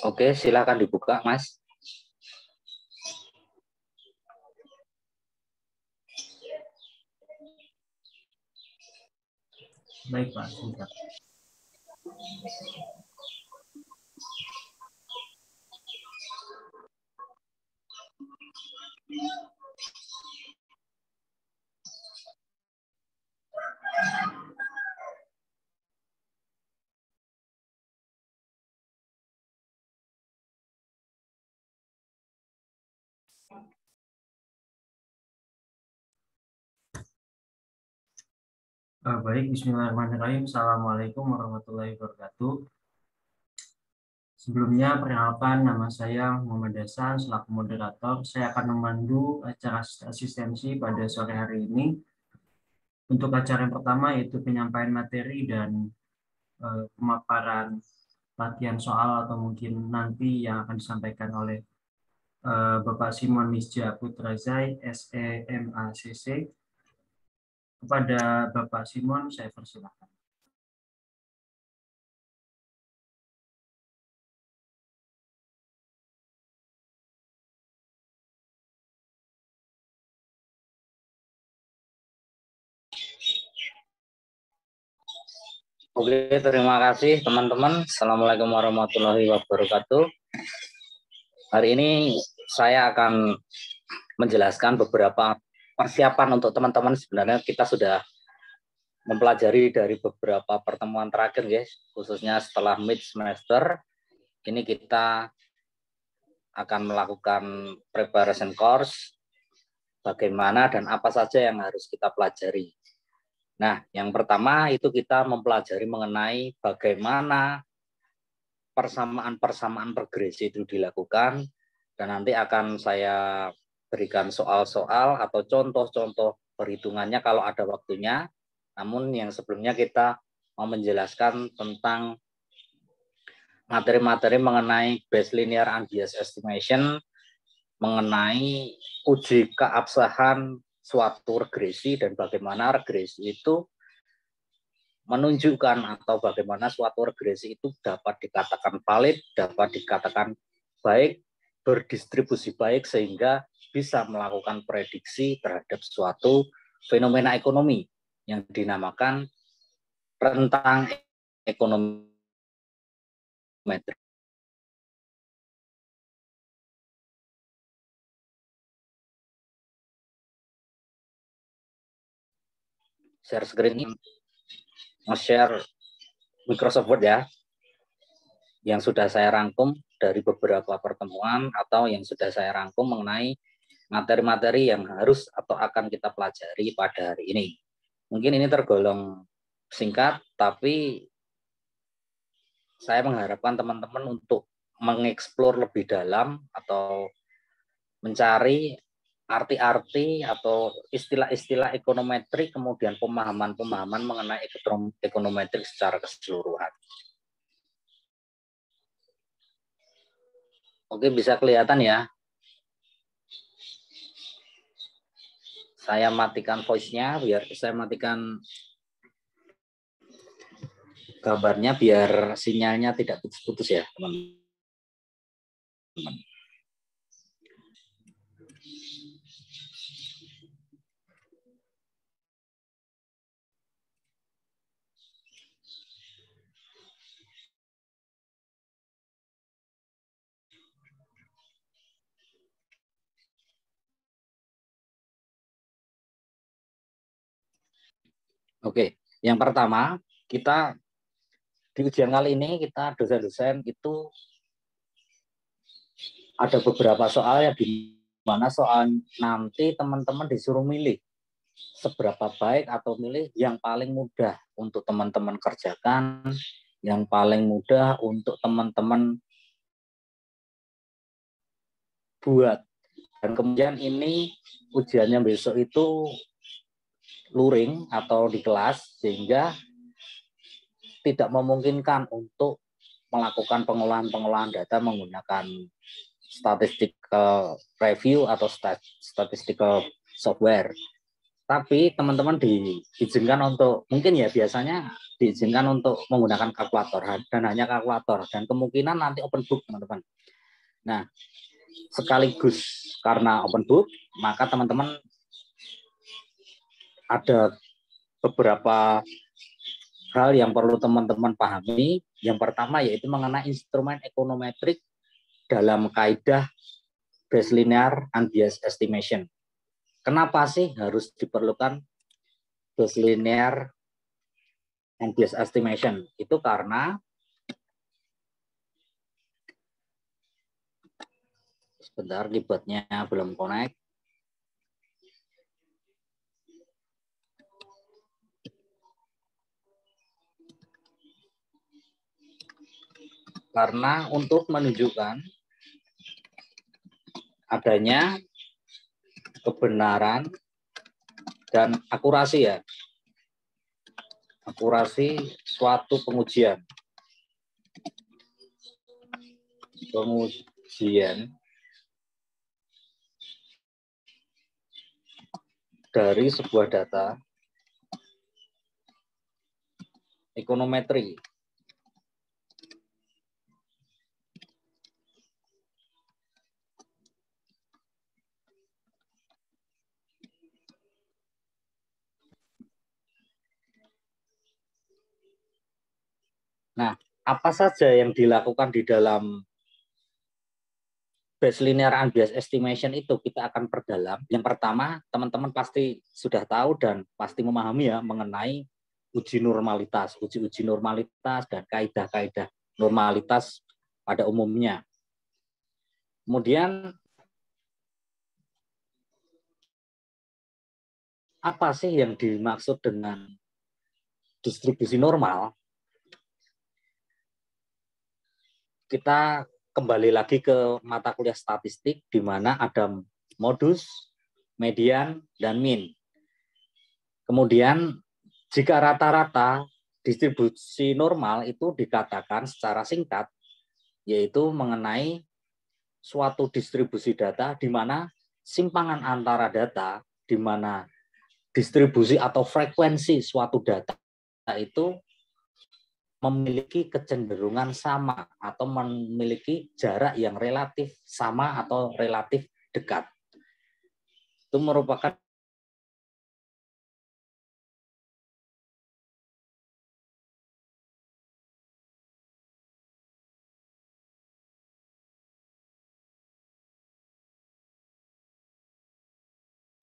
Oke, silakan dibuka, Mas. Baik, Pak. Sebentar. Baik, bismillahirrahmanirrahim. Assalamualaikum warahmatullahi wabarakatuh. Sebelumnya, perkenalkan, nama saya Muhammad Hasan selaku moderator. Saya akan memandu acara asistensi pada sore hari ini. Untuk acara yang pertama yaitu penyampaian materi dan pemaparan latihan soal atau mungkin nanti yang akan disampaikan oleh Bapak Simon Misja Putrazai, SEMACC. Kepada Bapak Simon, saya persilakan. Oke, terima kasih teman-teman. Assalamualaikum warahmatullahi wabarakatuh. Hari ini saya akan menjelaskan beberapa persiapan untuk teman-teman. Sebenarnya kita sudah mempelajari dari beberapa pertemuan terakhir, guys, khususnya setelah mid semester. Ini kita akan melakukan preparation course, bagaimana dan apa saja yang harus kita pelajari. Nah, yang pertama itu kita mempelajari mengenai bagaimana persamaan-persamaan regresi itu dilakukan, dan nanti akan saya berikan soal-soal atau contoh-contoh perhitungannya kalau ada waktunya. Namun yang sebelumnya kita mau menjelaskan tentang materi-materi mengenai base linear unbiased estimation, mengenai uji keabsahan suatu regresi dan bagaimana regresi itu menunjukkan atau bagaimana suatu regresi itu dapat dikatakan valid, dapat dikatakan baik, berdistribusi baik sehingga bisa melakukan prediksi terhadap suatu fenomena ekonomi yang dinamakan rentang ekonometrik. Share screen ini, nge-share Microsoft Word ya, yang sudah saya rangkum dari beberapa pertemuan atau yang sudah saya rangkum mengenai materi-materi yang harus atau akan kita pelajari pada hari ini. Mungkin ini tergolong singkat, tapi saya mengharapkan teman-teman untuk mengeksplor lebih dalam atau mencari arti-arti atau istilah-istilah ekonometrik, kemudian pemahaman-pemahaman mengenai ekonometrik secara keseluruhan. Oke, bisa kelihatan ya. Saya matikan voice-nya, biar saya matikan gambarnya biar sinyalnya tidak putus-putus ya, teman-teman. Oke, yang pertama kita di ujian kali ini kita dosen-dosen itu ada beberapa soal yang di mana soal nanti teman-teman disuruh milih seberapa baik atau milih yang paling mudah untuk teman-teman kerjakan, yang paling mudah untuk teman-teman buat. Dan kemudian ini ujiannya besok itu luring atau di kelas, sehingga tidak memungkinkan untuk melakukan pengolahan-pengolahan data menggunakan statistical review atau statistical software. Tapi teman-teman diizinkan untuk, mungkin ya biasanya diizinkan untuk menggunakan kalkulator dan hanya kalkulator, dan kemungkinan nanti open book teman-teman. Nah, sekaligus karena open book, maka teman-teman ada beberapa hal yang perlu teman-teman pahami. Yang pertama yaitu mengenai instrumen ekonometrik dalam kaidah Bayes linear unbiased estimation. Kenapa sih harus diperlukan Bayes linear unbiased estimation? Itu karena sebentar, keyboardnya belum connect. Karena untuk menunjukkan adanya kebenaran dan akurasi ya, akurasi suatu pengujian dari sebuah data ekonometri. Nah, apa saja yang dilakukan di dalam Bayes linear unbiased estimation itu kita akan perdalam. Yang pertama, teman-teman pasti sudah tahu dan pasti memahami ya mengenai uji normalitas, uji normalitas dan kaidah-kaidah normalitas pada umumnya. Kemudian apa sih yang dimaksud dengan distribusi normal? Kita kembali lagi ke mata kuliah statistik di mana ada modus, median, dan mean. Kemudian jika rata-rata distribusi normal itu dikatakan secara singkat, yaitu mengenai suatu distribusi data di mana simpangan antara data, di mana distribusi atau frekuensi suatu data itu memiliki kecenderungan sama atau memiliki jarak yang relatif sama atau relatif dekat. Itu merupakan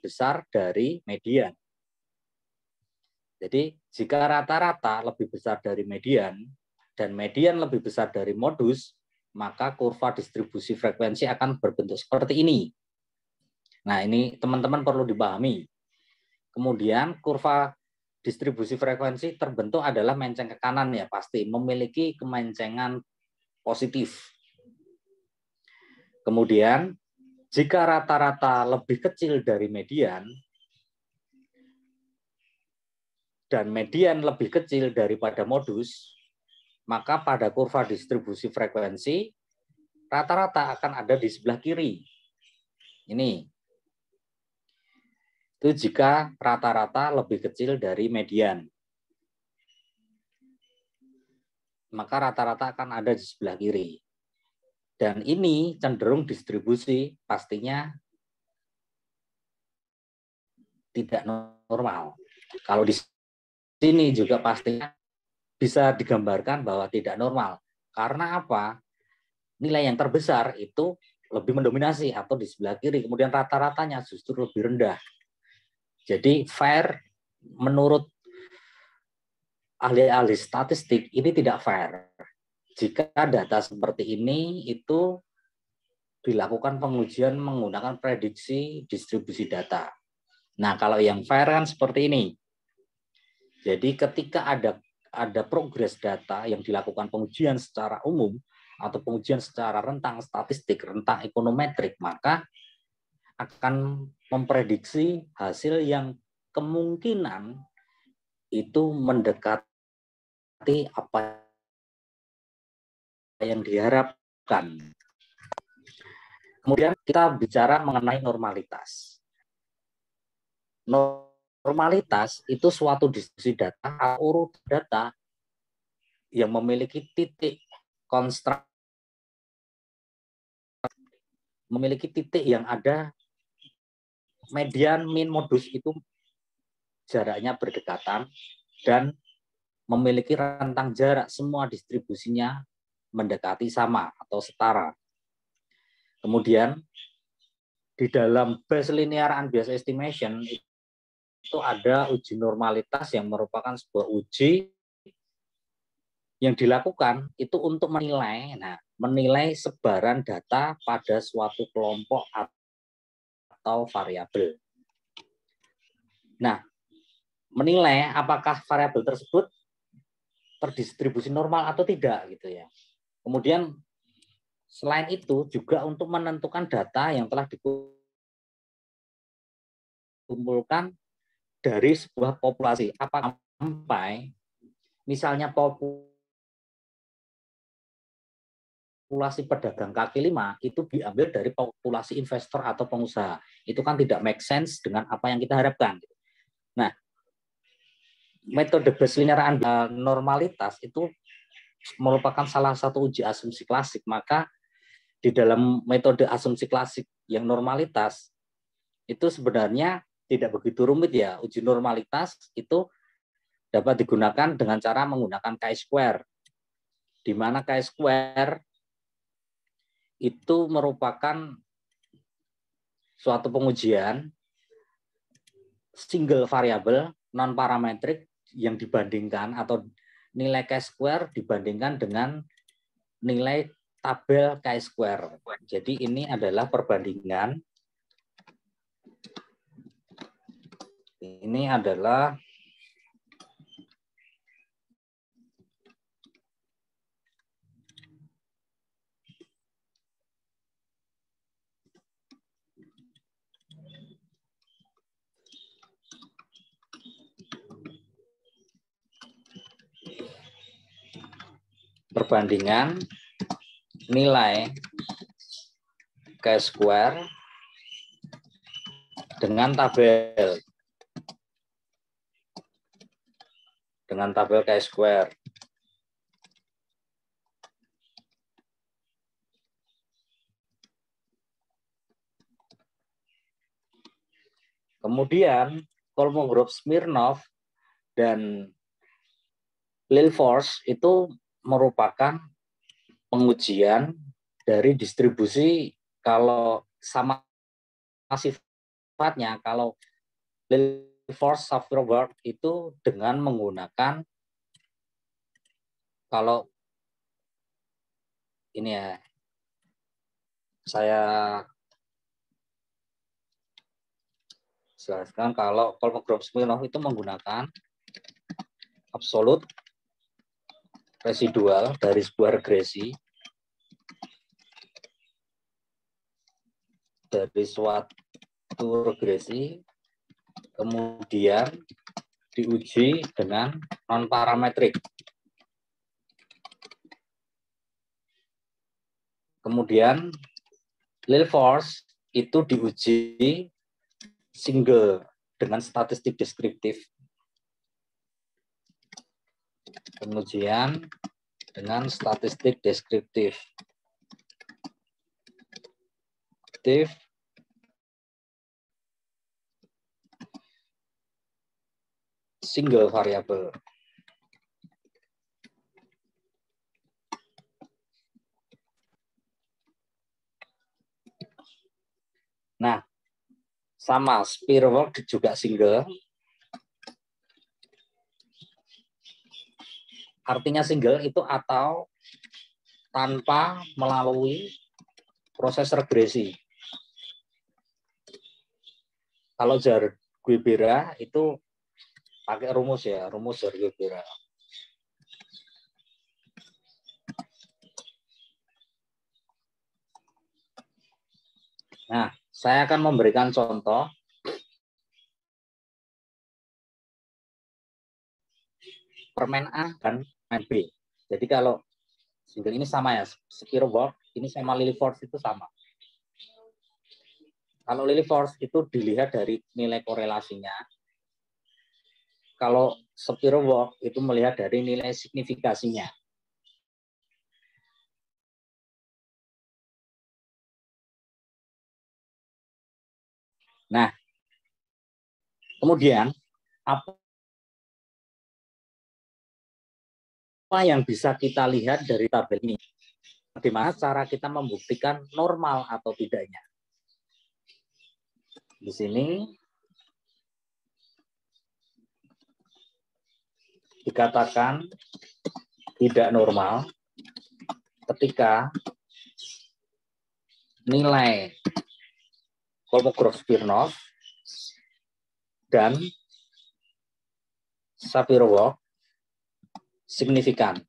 besar dari median. Jadi jika rata-rata lebih besar dari median dan median lebih besar dari modus, maka kurva distribusi frekuensi akan berbentuk seperti ini. Nah, ini teman-teman perlu dipahami. Kemudian kurva distribusi frekuensi terbentuk adalah menceng ke kanan ya, pasti memiliki kemencengan positif. Kemudian jika rata-rata lebih kecil dari median dan median lebih kecil daripada modus, maka pada kurva distribusi frekuensi rata-rata akan ada di sebelah kiri. Ini. Itu jika rata-rata lebih kecil dari median. Maka rata-rata akan ada di sebelah kiri. Dan ini cenderung distribusi pastinya tidak normal. Kalau di sini juga pastinya bisa digambarkan bahwa tidak normal. Karena apa? Nilai yang terbesar itu lebih mendominasi atau di sebelah kiri. Kemudian rata-ratanya justru lebih rendah. Jadi fair menurut ahli-ahli statistik ini tidak fair. Jika data seperti ini itu dilakukan pengujian menggunakan prediksi distribusi data. Nah, kalau yang fair kan seperti ini. Jadi ketika ada progres data yang dilakukan pengujian secara umum atau pengujian secara rentang statistik, rentang ekonometrik, maka akan memprediksi hasil yang kemungkinan itu mendekati apa yang diharapkan. Kemudian kita bicara mengenai normalitas. normalitas itu suatu distribusi data atau urut data yang memiliki titik konstrak, memiliki titik yang ada median, min, modus itu jaraknya berdekatan dan memiliki rentang jarak semua distribusinya mendekati sama atau setara. Kemudian di dalam Bayes linear unbiased estimation itu ada uji normalitas yang merupakan sebuah uji yang dilakukan itu untuk menilai, menilai sebaran data pada suatu kelompok atau variabel. Nah, menilai apakah variabel tersebut terdistribusi normal atau tidak gitu ya. Kemudian selain itu juga untuk menentukan data yang telah dikumpulkan dari sebuah populasi, apakah sampai misalnya populasi pedagang kaki lima itu diambil dari populasi investor atau pengusaha. Itu kan tidak make sense dengan apa yang kita harapkan. Nah, metode Bayes linear normalitas itu merupakan salah satu uji asumsi klasik. Maka di dalam metode asumsi klasik yang normalitas itu sebenarnya tidak begitu rumit ya. Uji normalitas itu dapat digunakan dengan cara menggunakan chi-square, di mana chi-square itu merupakan suatu pengujian single variable non parametrik yang dibandingkan atau nilai chi-square dibandingkan dengan nilai tabel chi-square. Jadi ini adalah perbandingan. Ini adalah perbandingan nilai chi-square dengan tabel chi-square. Kemudian Kolmogorov-Smirnov dan Lilfors itu merupakan pengujian dari distribusi kalau sama sifatnya. Kalau Lilfors Shapiro-Wilk itu dengan menggunakan, kalau ini ya saya jelaskan, kalau Kolmogorov-Smirnov itu menggunakan absolut residual dari sebuah regresi kemudian diuji dengan non parametrik. Kemudian Lilfors itu diuji single dengan statistik deskriptif. Pengujian dengan statistik deskriptif. Single variable. Nah, sama Shapiro-Wilk juga single. Artinya single itu atau tanpa melalui proses regresi. Kalau Jar-Guebera itu pakai rumus ya, rumus Jar-Guebera. Nah, saya akan memberikan contoh permen A dan permen B. Jadi kalau single ini sama ya, Shapiro-Wilk ini sama Lilfors itu sama. Kalau Lilfors itu dilihat dari nilai korelasinya, kalau Shapiro Walk itu melihat dari nilai signifikasinya. Nah, kemudian apa yang bisa kita lihat dari tabel ini? Bagaimana cara kita membuktikan normal atau tidaknya? Di sini dikatakan tidak normal ketika nilai Kolmogorov-Smirnov dan Shapiro Walk signifikan.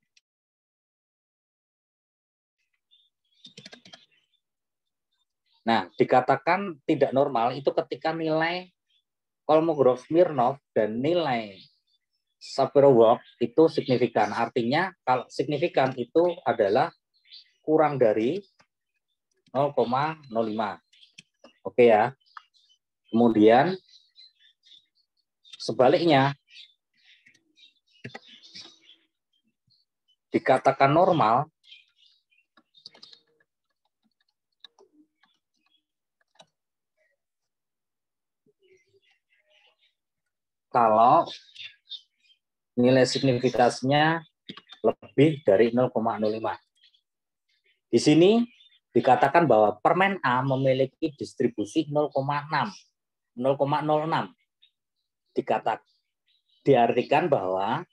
Nah, dikatakan tidak normal itu ketika nilai Kolmogorov-Smirnov dan nilai Shapiro Walk itu signifikan. Artinya kalau signifikan itu adalah kurang dari 0,05. Oke ya. Kemudian sebaliknya dikatakan normal kalau nilai signifikasinya lebih dari 0,05. Di sini dikatakan bahwa permen A memiliki distribusi 0,06. Diartikan bahwa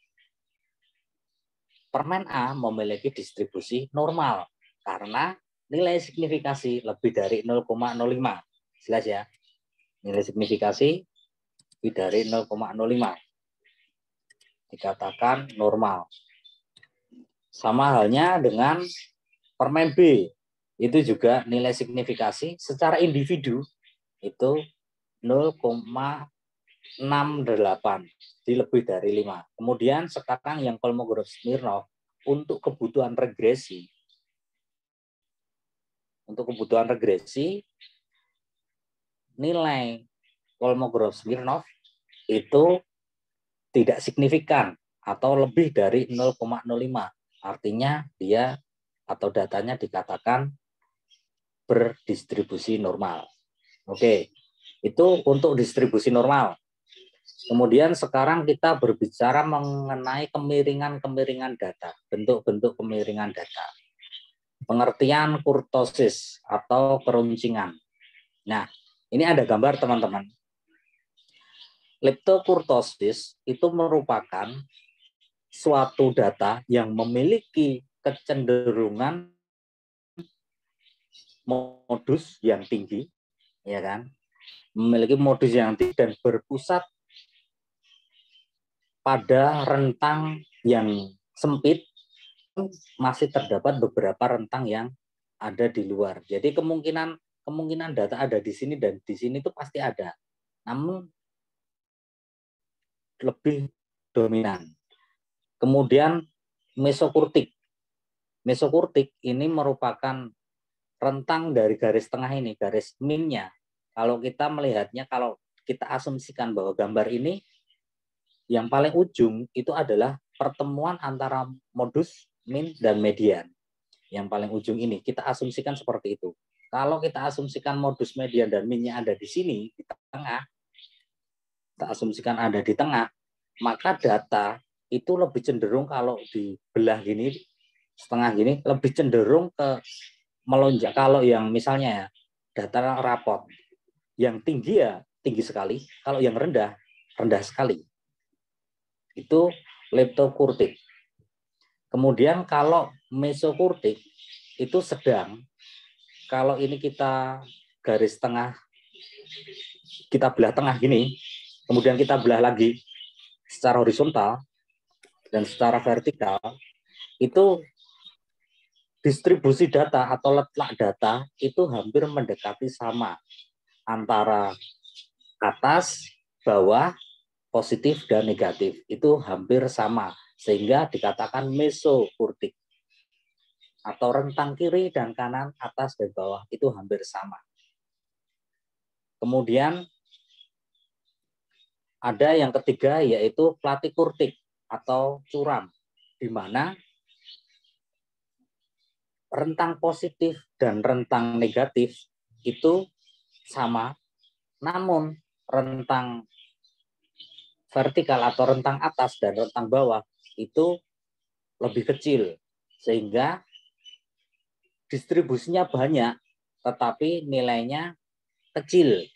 permen A memiliki distribusi normal karena nilai signifikasi lebih dari 0,05. Jelas ya? Nilai signifikasi lebih dari 0,05. Dikatakan normal. Sama halnya dengan permen B. Itu juga nilai signifikasi secara individu itu 0,68. Jadi lebih dari 5. Kemudian sekarang yang Kolmogorov-Smirnov untuk kebutuhan regresi. Untuk kebutuhan regresi nilai Kolmogorov-Smirnov itu tidak signifikan atau lebih dari 0,05. Artinya dia atau datanya dikatakan berdistribusi normal. Oke, itu untuk distribusi normal. Kemudian sekarang kita berbicara mengenai kemiringan-kemiringan data, bentuk-bentuk kemiringan data. Pengertian kurtosis atau keruncingan. Nah, ini ada gambar teman-teman. Leptokurtosis itu merupakan suatu data yang memiliki kecenderungan modus yang tinggi, ya kan? Memiliki modus yang tinggi dan berpusat pada rentang yang sempit, masih terdapat beberapa rentang yang ada di luar. Jadi kemungkinan data ada di sini dan di sini itu pasti ada. Namun lebih dominan. Kemudian mesokurtik. Mesokurtik ini merupakan rentang dari garis tengah ini, garis minnya. Kalau kita melihatnya, kalau kita asumsikan bahwa gambar ini yang paling ujung itu adalah pertemuan antara modus, min, dan median. Yang paling ujung ini, kita asumsikan seperti itu. Kalau kita asumsikan modus, median, dan minnya ada di sini, di tengah, kita asumsikan ada di tengah, maka data itu lebih cenderung kalau dibelah gini, setengah gini, lebih cenderung ke melonjak. Kalau yang misalnya ya, data rapot, yang tinggi ya tinggi sekali, kalau yang rendah, rendah sekali. Itu leptokurtik. Kemudian kalau mesokurtik, itu sedang. Kalau ini kita garis tengah, kita belah tengah gini, kemudian kita belah lagi secara horizontal dan secara vertikal, itu distribusi data atau letak data itu hampir mendekati sama antara atas, bawah, positif dan negatif. Itu hampir sama sehingga dikatakan mesokurtik atau rentang kiri dan kanan, atas dan bawah itu hampir sama. Kemudian Ada yang ketiga yaitu platikurtik atau curam, di mana rentang positif dan rentang negatif itu sama, namun rentang vertikal atau rentang atas dan rentang bawah itu lebih kecil, sehingga distribusinya banyak tetapi nilainya kecil.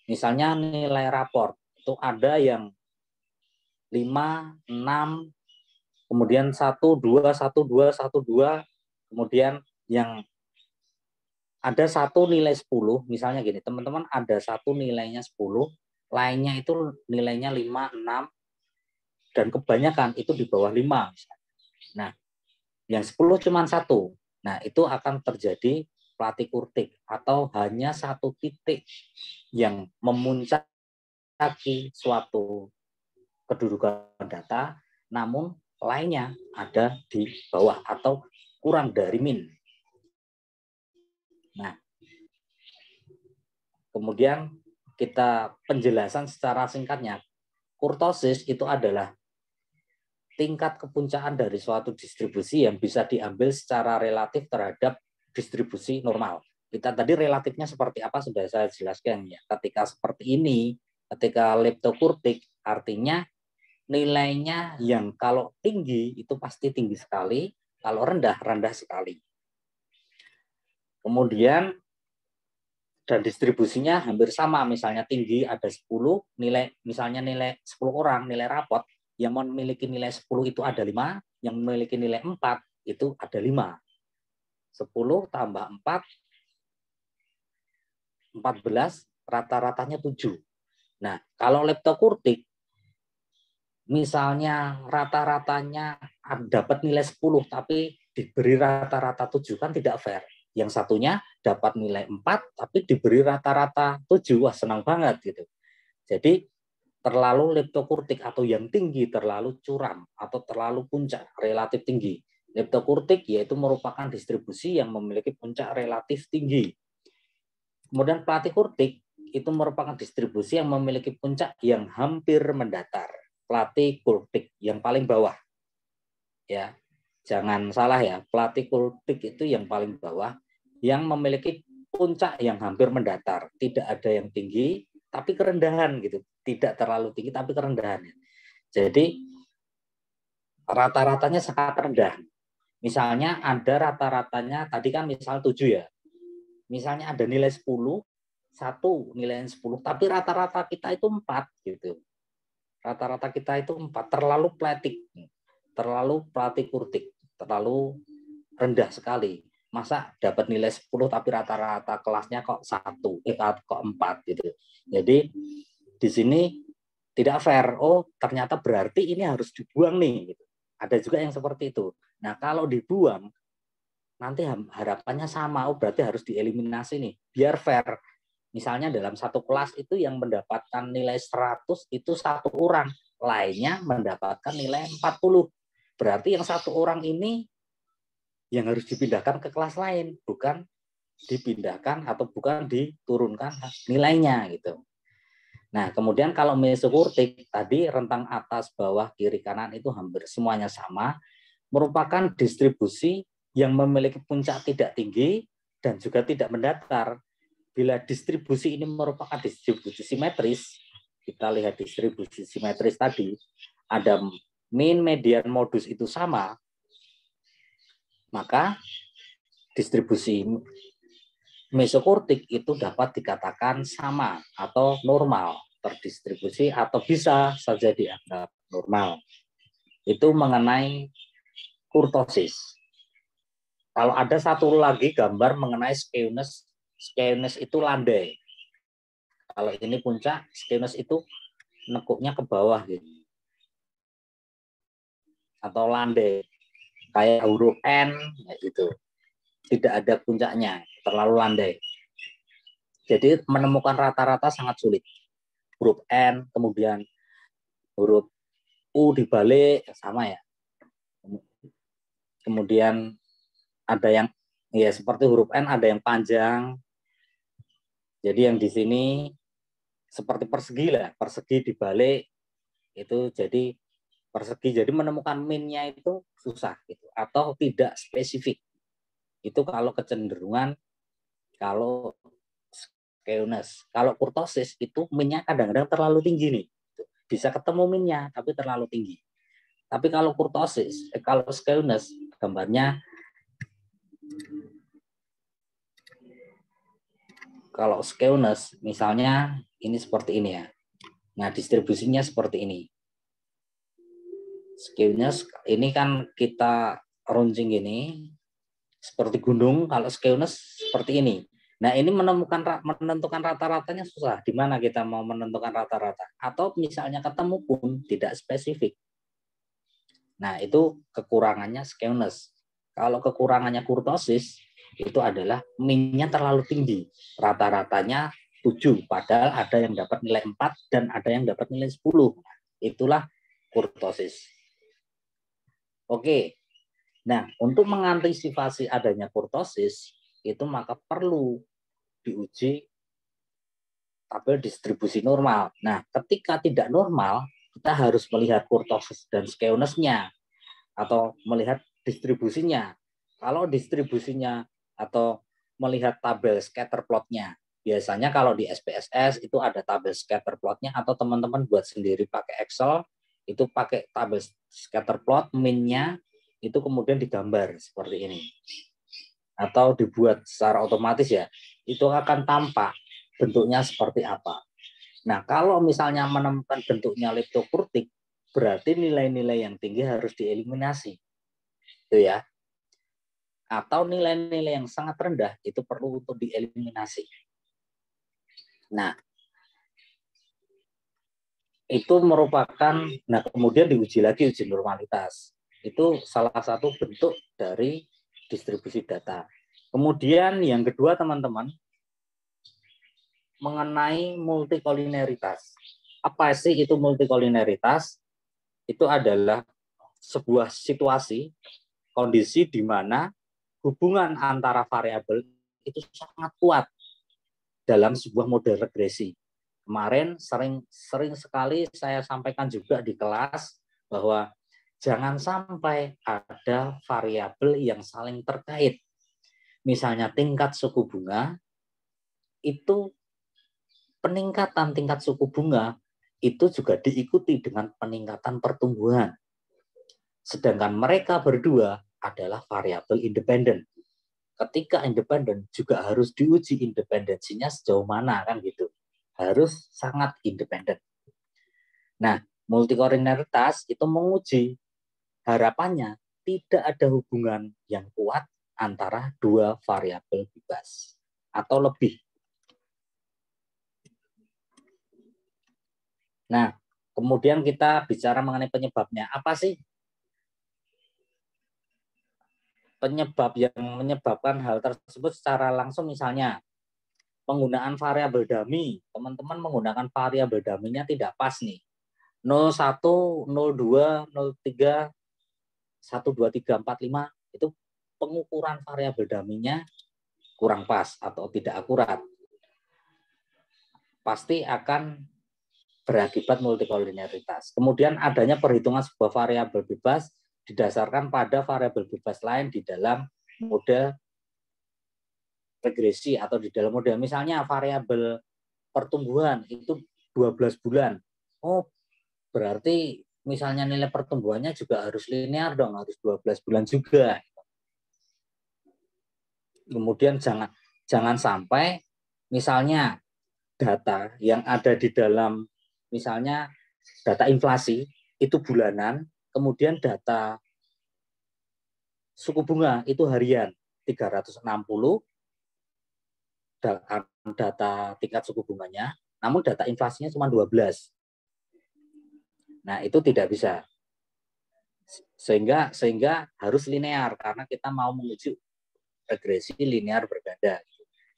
Misalnya nilai raport itu ada yang 5, 6, kemudian 1, 2, 1, 2, 1, 2, kemudian yang ada satu nilai 10, misalnya gini, teman-teman ada satu nilainya 10, lainnya itu nilainya 5, 6, dan kebanyakan itu di bawah 5. Nah, yang 10 cuma satu. Nah, itu akan terjadi platikurtik atau hanya satu titik yang memuncaki suatu kedudukan data, namun lainnya ada di bawah atau kurang dari min. Nah, kemudian kita penjelasan secara singkatnya, kurtosis itu adalah tingkat kepuncaan dari suatu distribusi yang bisa diambil secara relatif terhadap distribusi normal. Kita tadi relatifnya seperti apa sudah saya jelaskan ya. Ketika seperti ini, ketika leptokurtik, artinya nilainya yang kalau tinggi itu pasti tinggi sekali, kalau rendah, rendah sekali. Kemudian dan distribusinya hampir sama, misalnya tinggi ada 10, nilai misalnya nilai 10 orang, nilai rapot yang memiliki nilai 10 itu ada 5, yang memiliki nilai 4 itu ada 5. 10 tambah 4, 14, rata-ratanya 7. Nah, kalau leptokurtik, misalnya rata-ratanya dapat nilai 10, tapi diberi rata-rata 7, kan tidak fair. Yang satunya dapat nilai 4, tapi diberi rata-rata 7, wah senang banget gitu. Jadi terlalu leptokurtik atau yang tinggi terlalu curam atau terlalu puncak relatif tinggi. Leptokurtik yaitu merupakan distribusi yang memiliki puncak relatif tinggi. Kemudian platikurtik itu merupakan distribusi yang memiliki puncak yang hampir mendatar. Platikurtik yang paling bawah. Ya, jangan salah ya, platikurtik itu yang paling bawah yang memiliki puncak yang hampir mendatar. Tidak ada yang tinggi tapi kerendahan gitu. Tidak terlalu tinggi tapi kerendahan. Jadi rata-ratanya sangat rendah. Misalnya ada rata-ratanya tadi kan misal 7 ya. Misalnya ada nilai 10, satu nilai 10, tapi rata-rata kita itu 4 gitu. Rata-rata kita itu 4, terlalu platikurtik, terlalu rendah sekali. Masa dapat nilai 10 tapi rata-rata kelasnya kok 1, kok 4 gitu. Jadi di sini tidak fair. Oh, ternyata berarti ini harus dibuang nih gitu. Ada juga yang seperti itu. Nah, kalau dibuang nanti harapannya sama, oh berarti harus dieliminasi nih biar fair. Misalnya dalam satu kelas itu yang mendapatkan nilai 100 itu satu orang, lainnya mendapatkan nilai 40. Berarti yang satu orang ini yang harus dipindahkan ke kelas lain, bukan dipindahkan atau bukan diturunkan nilainya gitu. Nah, kemudian kalau mesokurtik tadi rentang atas, bawah, kiri, kanan itu hampir semuanya sama, merupakan distribusi yang memiliki puncak tidak tinggi dan juga tidak mendatar. Bila distribusi ini merupakan distribusi simetris, kita lihat distribusi simetris tadi, ada min, median, modus itu sama, maka distribusi mesokurtik itu dapat dikatakan sama atau normal, terdistribusi atau bisa saja dianggap normal. Itu mengenai kurtosis. Kalau ada satu lagi gambar mengenai skewness, skewness itu landai. Kalau ini puncak, skewness itu nekuknya ke bawah gitu. Atau landai. Kayak huruf N gitu. Tidak ada puncaknya, terlalu landai. Jadi menemukan rata-rata sangat sulit. Huruf N, kemudian huruf U dibalik sama ya. Kemudian ada yang ya seperti huruf N ada yang panjang. Jadi yang di sini seperti persegi lah, persegi dibalik itu jadi persegi. Jadi menemukan min-nya itu susah gitu, atau tidak spesifik. Itu kalau kecenderungan, kalau skewness. Kalau kurtosis itu min-nya kadang-kadang terlalu tinggi nih. Bisa ketemu min-nya tapi terlalu tinggi. Tapi kalau kurtosis, kalau skewness, gambarnya kalau skewness misalnya ini seperti ini ya. Nah, distribusinya seperti ini. Skewness ini kan kita runcing ini seperti gunung, kalau skewness seperti ini. Nah, ini menentukan rata-ratanya susah. Di mana kita mau menentukan rata-rata? Atau misalnya ketemu pun tidak spesifik. Nah, itu kekurangannya skewness. Kalau kekurangannya kurtosis, itu adalah min-nya terlalu tinggi. Rata-ratanya 7, padahal ada yang dapat nilai 4 dan ada yang dapat nilai 10. Itulah kurtosis. Oke. Nah, untuk mengantisipasi adanya kurtosis, itu maka perlu diuji tabel distribusi normal. Nah, ketika tidak normal, kita harus melihat kurtosis dan skewness-nya atau melihat distribusinya. Kalau distribusinya atau melihat tabel scatter plot-nya, biasanya kalau di SPSS itu ada tabel scatter plot-nya, atau teman-teman buat sendiri pakai Excel, itu pakai tabel scatter plot, min-nya itu kemudian digambar seperti ini. Atau dibuat secara otomatis ya, itu akan tampak bentuknya seperti apa. Nah, kalau misalnya menemukan bentuknya leptokurtik, berarti nilai-nilai yang tinggi harus dieliminasi. Itu ya. Atau nilai-nilai yang sangat rendah itu perlu untuk dieliminasi. Nah, itu merupakan, nah kemudian diuji lagi uji normalitas. Itu salah satu bentuk dari distribusi data. Kemudian yang kedua teman-teman, mengenai multikolineritas. Apa sih itu multikolineritas? Itu adalah sebuah situasi, kondisi di mana hubungan antara variabel itu sangat kuat dalam sebuah model regresi. Kemarin sering sekali saya sampaikan juga di kelas bahwa jangan sampai ada variabel yang saling terkait. Misalnya tingkat suku bunga, itu peningkatan tingkat suku bunga itu juga diikuti dengan peningkatan pertumbuhan. Sedangkan mereka berdua adalah variabel independen. Ketika independen juga harus diuji independensinya sejauh mana kan gitu. Harus sangat independen. Nah, multikolineritas itu menguji harapannya tidak ada hubungan yang kuat antara dua variabel bebas atau lebih. Nah, kemudian kita bicara mengenai penyebabnya. Apa sih penyebab yang menyebabkan hal tersebut secara langsung? Misalnya penggunaan variabel dummy, teman-teman menggunakan variabel dummy-nya tidak pas nih. 01, 02, 03, 1, 2, 3, 4, 5 itu pengukuran variabel dummy-nya kurang pas atau tidak akurat. Pasti akan berakibat multikolineritas. Kemudian adanya perhitungan sebuah variabel bebas didasarkan pada variabel bebas lain di dalam model regresi atau di dalam model. Misalnya variabel pertumbuhan itu 12 bulan. Oh, berarti misalnya nilai pertumbuhannya juga harus linear dong, harus 12 bulan juga. Kemudian jangan sampai misalnya data yang ada di dalam misalnya data inflasi itu bulanan, kemudian data suku bunga itu harian 360, data tingkat suku bunganya, namun data inflasinya cuma 12. Nah, itu tidak bisa. Sehingga harus linear karena kita mau menguji regresi linear berganda.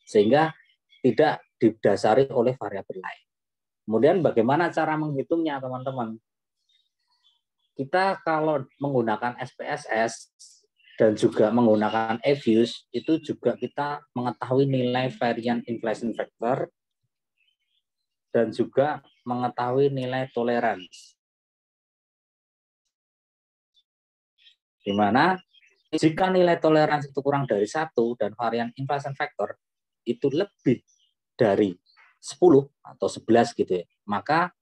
Sehingga tidak didasari oleh variabel lain. Kemudian bagaimana cara menghitungnya, teman-teman? Kita kalau menggunakan SPSS dan juga menggunakan EViews, itu juga kita mengetahui nilai varian inflation factor dan juga mengetahui nilai toleransi. Di mana jika nilai toleransi itu kurang dari 1 dan varian inflation factor itu lebih dari 10 atau 11 gitu ya, maka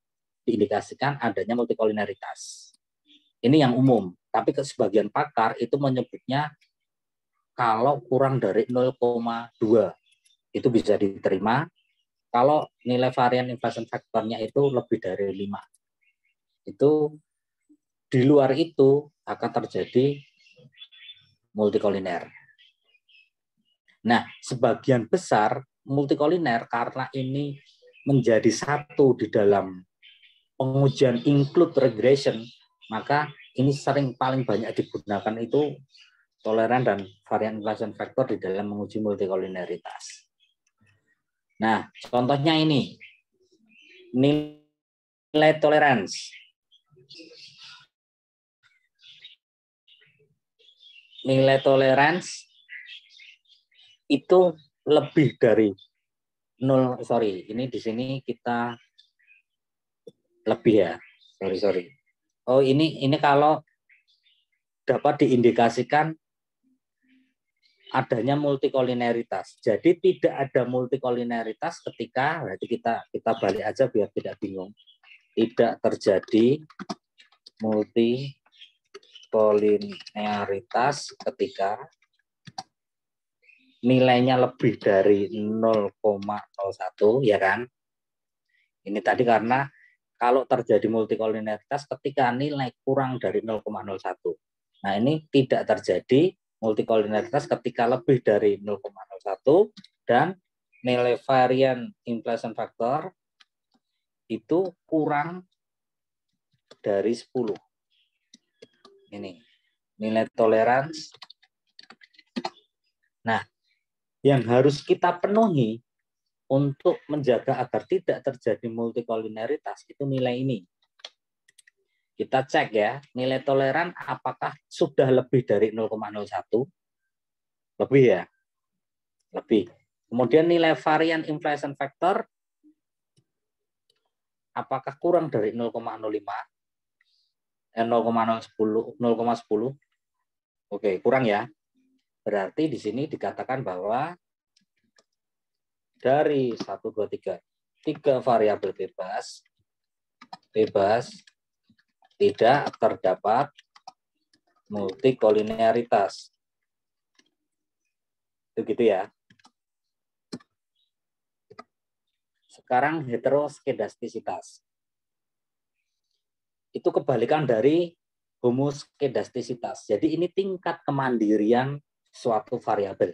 diindikasikan adanya multikolineritas. Ini yang umum, tapi ke sebagian pakar itu menyebutnya kalau kurang dari 0,2 itu bisa diterima. Kalau nilai varian inflation factornya itu lebih dari 5. Itu di luar itu akan terjadi multikoliner. Nah, sebagian besar multikoliner karena ini menjadi satu di dalam pengujian include regression, maka ini sering paling banyak digunakan itu toleran dan varian inflation factor di dalam menguji multikolineritas. Nah, contohnya ini nilai toleransi. Nilai toleransi itu lebih dari 0, ini di sini kita lebih ya. Sorry. Oh, ini kalau dapat diindikasikan adanya multikolineritas. Jadi tidak ada multikolineritas ketika, berarti kita balik aja biar tidak bingung. Tidak terjadi multikolineritas ketika nilainya lebih dari 0,01, ya kan? Ini tadi karena kalau terjadi multikolineritas ketika nilai kurang dari 0,01. Nah, ini tidak terjadi multikolineritas ketika lebih dari 0,01 dan nilai varian inflation factor itu kurang dari 10. Ini nilai toleransi. Nah, yang harus kita penuhi untuk menjaga agar tidak terjadi multikolineritas itu nilai ini. Kita cek ya, nilai toleran apakah sudah lebih dari 0,01? Lebih ya? Lebih. Kemudian nilai varian inflation factor apakah kurang dari 0,05? 0,10? Oke, kurang ya. Berarti di sini dikatakan bahwa dari 1, 2, 3 variabel bebas tidak terdapat multikolineritas. Itu gitu ya. Sekarang heteroskedastisitas. Itu kebalikan dari homoskedastisitas. Jadi ini tingkat kemandirian suatu variabel.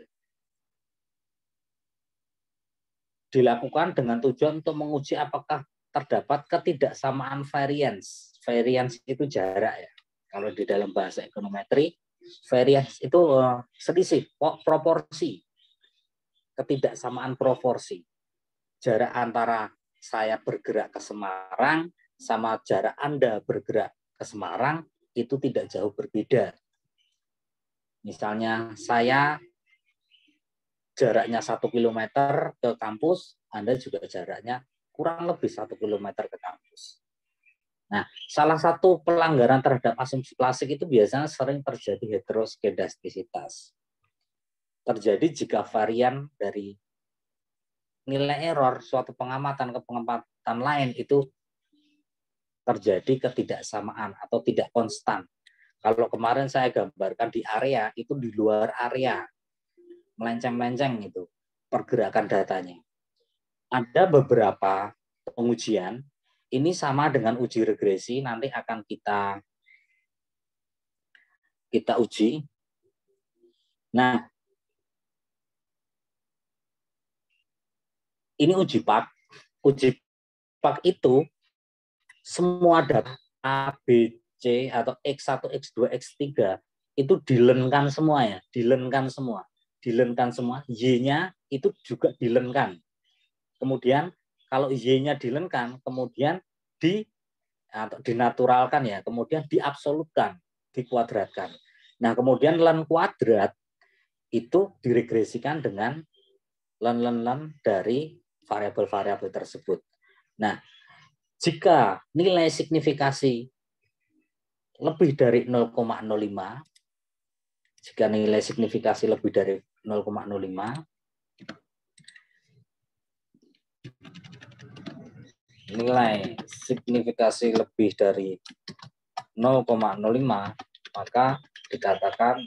Dilakukan dengan tujuan untuk menguji apakah terdapat ketidaksamaan variance. Variance itu jarak ya. Kalau di dalam bahasa ekonometri, variance itu selisih, proporsi. Ketidaksamaan proporsi. Jarak antara saya bergerak ke Semarang sama jarak Anda bergerak ke Semarang itu tidak jauh berbeda. Misalnya saya jaraknya 1 kilometer ke kampus, Anda juga jaraknya kurang lebih 1 kilometer ke kampus. Nah, salah satu pelanggaran terhadap asumsi klasik itu biasanya sering terjadi heteroskedastisitas. Terjadi jika varian dari nilai error suatu pengamatan ke pengamatan lain itu terjadi ketidaksamaan atau tidak konstan. Kalau kemarin saya gambarkan di area, itu di luar area. Melenceng-melenceng itu pergerakan datanya. Ada beberapa pengujian, ini sama dengan uji regresi, nanti akan kita uji. Nah, ini uji pak. Uji pak itu semua data A, B, C atau X1, X2, X3 itu dilenkan semua ya, dilenkan semua. Y-nya itu juga dilenkan. Kemudian kalau Y-nya dilenkan, kemudian dinaturalkan ya, kemudian diabsolutkan, dikuadratkan. Nah, kemudian len kuadrat itu diregresikan dengan len dari variabel-variabel tersebut. Nah, jika nilai signifikasi lebih dari 0,05, jika nilai signifikasi lebih dari 0,05, nilai signifikasi lebih dari 0,05, maka dikatakan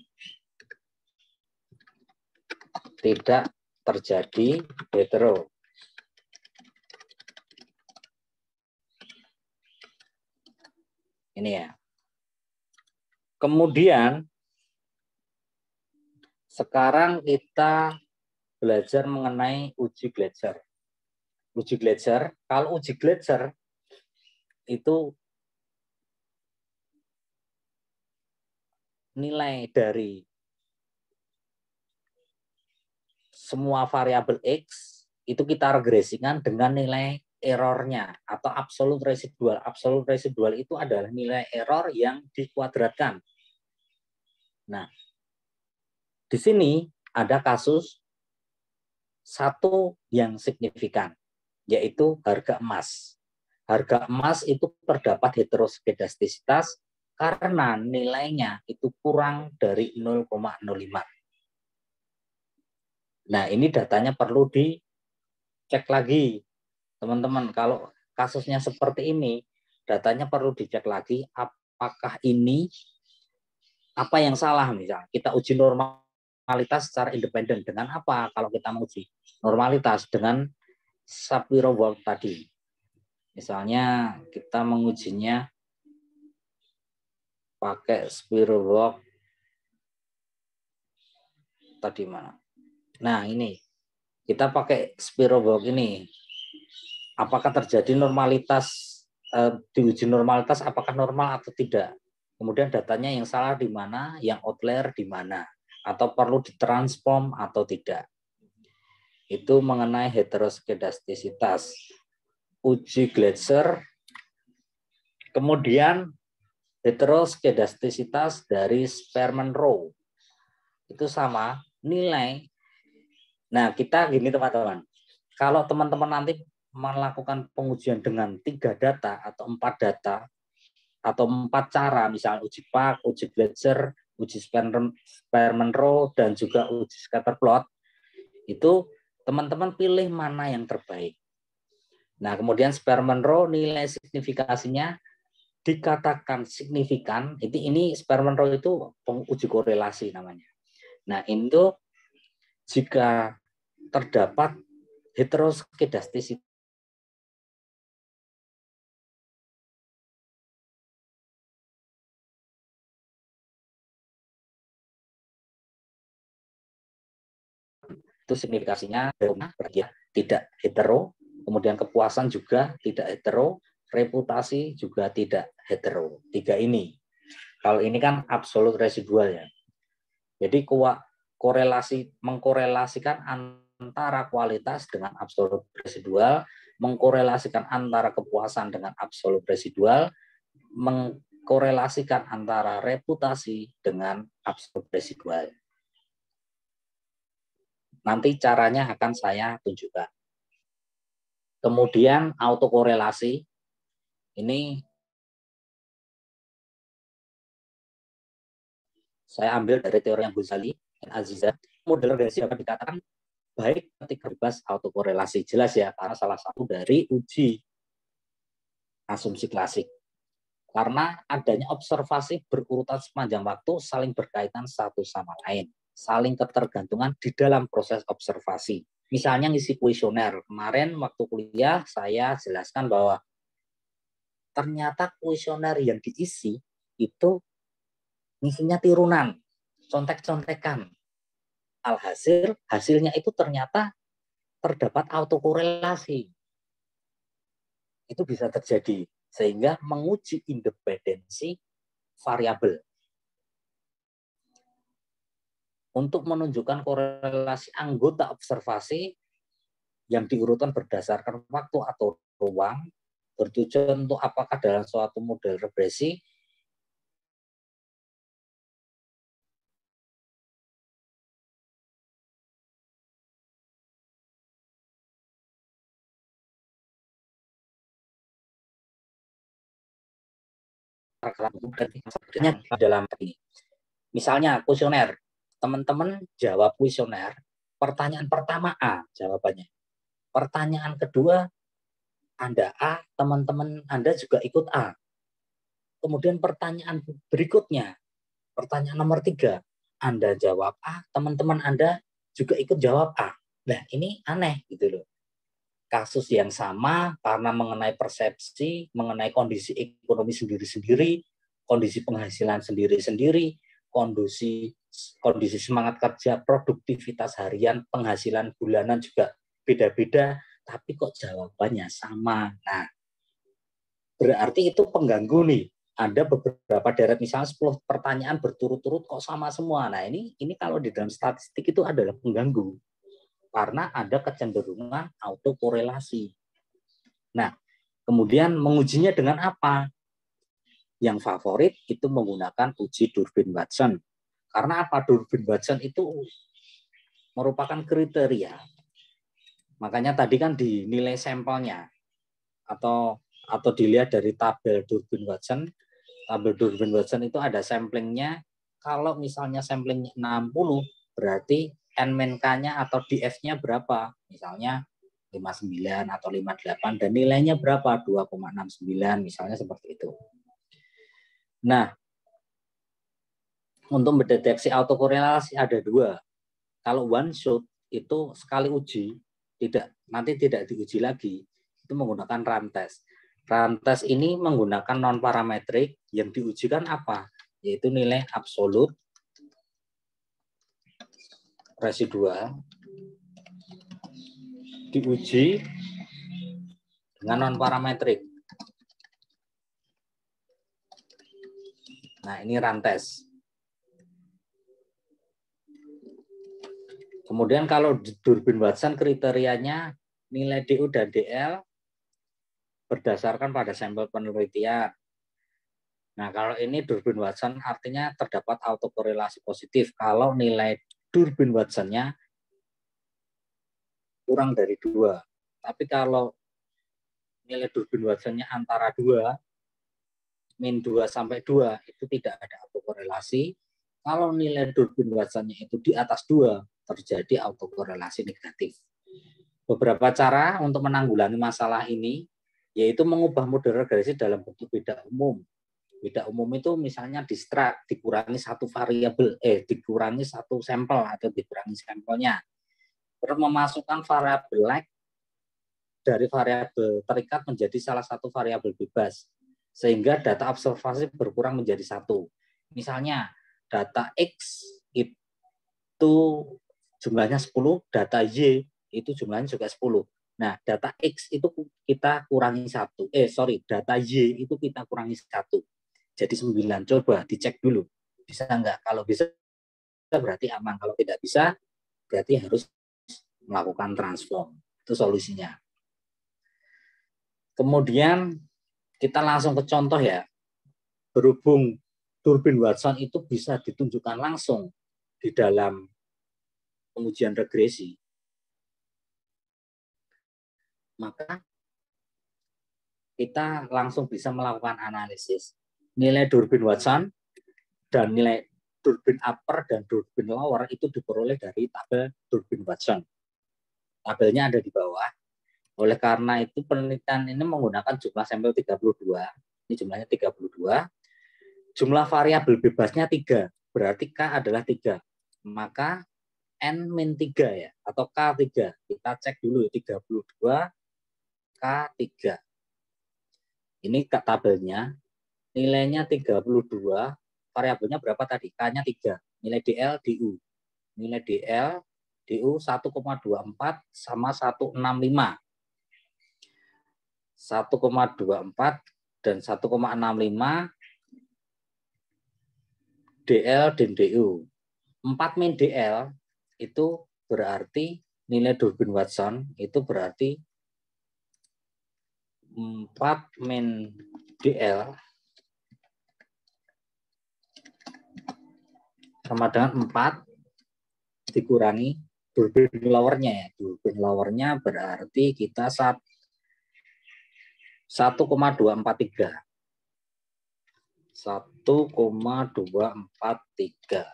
tidak terjadi hetero. Ini ya. Kemudian sekarang kita belajar mengenai uji Gleiser. Uji Gleiser, kalau uji Gleiser itu nilai dari semua variabel X itu kita regresikan dengan nilai errornya atau absolut residual. Absolut residual itu adalah nilai error yang dikuadratkan. Nah, di sini ada kasus satu yang signifikan, yaitu harga emas. Harga emas itu terdapat heteroskedastisitas karena nilainya itu kurang dari 0,05. Nah, ini datanya perlu dicek lagi, teman-teman. Kalau kasusnya seperti ini, datanya perlu dicek lagi apakah ini apa yang salah. Misalnya kita uji normalitas secara independen dengan apa? Kalau kita menguji normalitas dengan Shapiro-Wald tadi. Misalnya kita mengujinya pakai Shapiro-Wald tadi mana? Nah, ini kita pakai Shapiro-Wald ini. Apakah terjadi normalitas di uji normalitas, apakah normal atau tidak? Kemudian datanya yang salah di mana, yang outlier di mana, atau perlu ditransform atau tidak. Itu mengenai heteroskedastisitas. Uji Gleiser, kemudian heteroskedastisitas dari Sperman-Rowe. Itu sama, nilai. Nah, kita gini teman-teman. Kalau teman-teman nanti melakukan pengujian dengan 3 data atau 4 data, atau 4 cara, misalnya uji Pak, uji Gleiser, uji Sperman-Rowe, dan juga uji scatterplot, itu teman-teman pilih mana yang terbaik. Nah, kemudian Sperman-Rowe nilai signifikasinya dikatakan signifikan. Ini Sperman-Rowe itu uji korelasi namanya. Nah, itu jika terdapat heteroskedastisitas itu signifikasinya tidak hetero, kemudian kepuasan juga tidak hetero, reputasi juga tidak hetero. 3 ini. Kalau ini kan absolut residual ya. Jadi mengkorelasikan antara kualitas dengan absolut residual, mengkorelasikan antara kepuasan dengan absolut residual, mengkorelasikan antara reputasi dengan absolut residual. Nanti caranya akan saya tunjukkan. Kemudian autokorelasi, ini saya ambil dari teori yang Ghazali dan Azizat. Model regresi dapat dikatakan baik ketika bebas autokorelasi. Jelas ya, karena salah satu dari uji asumsi klasik. Karena adanya observasi berurutan sepanjang waktu saling berkaitan satu sama lain. Saling ketergantungan di dalam proses observasi. Misalnya ngisi kuesioner. Kemarin waktu kuliah saya jelaskan bahwa ternyata kuesioner yang diisi itu ngisinya tirunan, contek-contekan. Alhasil, hasilnya itu ternyata terdapat autokorelasi. Itu bisa terjadi. Sehingga menguji independensi variabel. Untuk menunjukkan korelasi anggota observasi yang diurutkan berdasarkan waktu atau ruang, bertujuan untuk apakah dalam suatu model regresi dalam ini. Misalnya kuesioner, teman-teman jawab kuesioner, pertanyaan pertama A jawabannya. Pertanyaan kedua, Anda A, teman-teman Anda juga ikut A. Kemudian pertanyaan berikutnya, pertanyaan nomor 3, Anda jawab A, teman-teman Anda juga ikut jawab A. Nah, ini aneh gitu loh. Kasus yang sama karena mengenai persepsi, mengenai kondisi ekonomi sendiri-sendiri, kondisi penghasilan sendiri-sendiri, kondisi semangat kerja, produktivitas harian, penghasilan bulanan juga beda-beda, tapi kok jawabannya sama. Nah, berarti itu pengganggu nih. Ada beberapa deret, misalnya 10 pertanyaan berturut-turut kok sama semua. Nah, ini kalau di dalam statistik itu adalah pengganggu. Karena ada kecenderungan autokorelasi. Nah, kemudian mengujinya dengan apa? Yang favorit itu menggunakan uji Durbin-Watson. Karena apa? Durbin-Watson itu merupakan kriteria. Makanya tadi kan dinilai sampelnya atau dilihat dari tabel Durbin-Watson. Tabel Durbin-Watson itu ada samplingnya. Kalau misalnya samplingnya 60, berarti N-K-nya atau DF-nya berapa? Misalnya 59 atau 58 dan nilainya berapa? 2,69 misalnya seperti itu. Nah, untuk mendeteksi autokorelasi ada 2. Kalau one shot itu sekali uji, nanti tidak diuji lagi, itu menggunakan run test. Run test ini menggunakan non parametrik, yang diujikan apa? Yaitu nilai absolut residual diuji dengan non parametrik. Nah, ini run test. Kemudian kalau Durbin-Watson kriterianya nilai DU dan DL berdasarkan pada sampel penelitian. Nah, kalau ini Durbin-Watson artinya terdapat autokorelasi positif kalau nilai Durbin-Watson-nya kurang dari 2. Tapi kalau nilai Durbin-Watson-nya antara 2, min 2 sampai 2, itu tidak ada autokorelasi. Kalau nilai Durbin-Watson-nya itu di atas 2, terjadi autokorelasi negatif. Beberapa cara untuk menanggulangi masalah ini, yaitu mengubah model regresi dalam bentuk beda umum. Beda umum itu misalnya distrak, dikurangi satu variabel, dikurangi satu sampel atau dikurangi sampelnya. Terus memasukkan variabel like dari variabel terikat menjadi salah satu variabel bebas, sehingga data observasi berkurang menjadi 1. Misalnya data X itu jumlahnya 10, data Y itu jumlahnya juga 10. Nah, data X itu kita kurangi 1. Data Y itu kita kurangi 1. Jadi 9. Coba dicek dulu. Bisa enggak? Kalau bisa berarti aman. Kalau tidak bisa, berarti harus melakukan transform. Itu solusinya. Kemudian kita langsung ke contoh ya. Berhubung Durbin-Watson itu bisa ditunjukkan langsung di dalam pengujian regresi, maka kita langsung bisa melakukan analisis. Nilai Durbin-Watson dan nilai Durbin upper dan Durbin lower itu diperoleh dari tabel Durbin-Watson. Tabelnya ada di bawah. Oleh karena itu penelitian ini menggunakan jumlah sampel 32. Ini jumlahnya 32. Jumlah variabel bebasnya 3. Berarti K adalah 3. Maka N-3 ya, atau K3. Kita cek dulu 32 K3. Ini tabelnya, nilainya 32, variabelnya berapa tadi? K-nya 3, nilai DL, DU. Nilai DL, DU 1,24 sama 165. 1,24 dan 1,65 DL dan DU. 4 min DL itu berarti nilai Durbin-Watson itu berarti 4 min DL sama dengan 4 dikurangi Durbin lowernya ya. Durbin lowernya berarti kita 1,243. 1,243.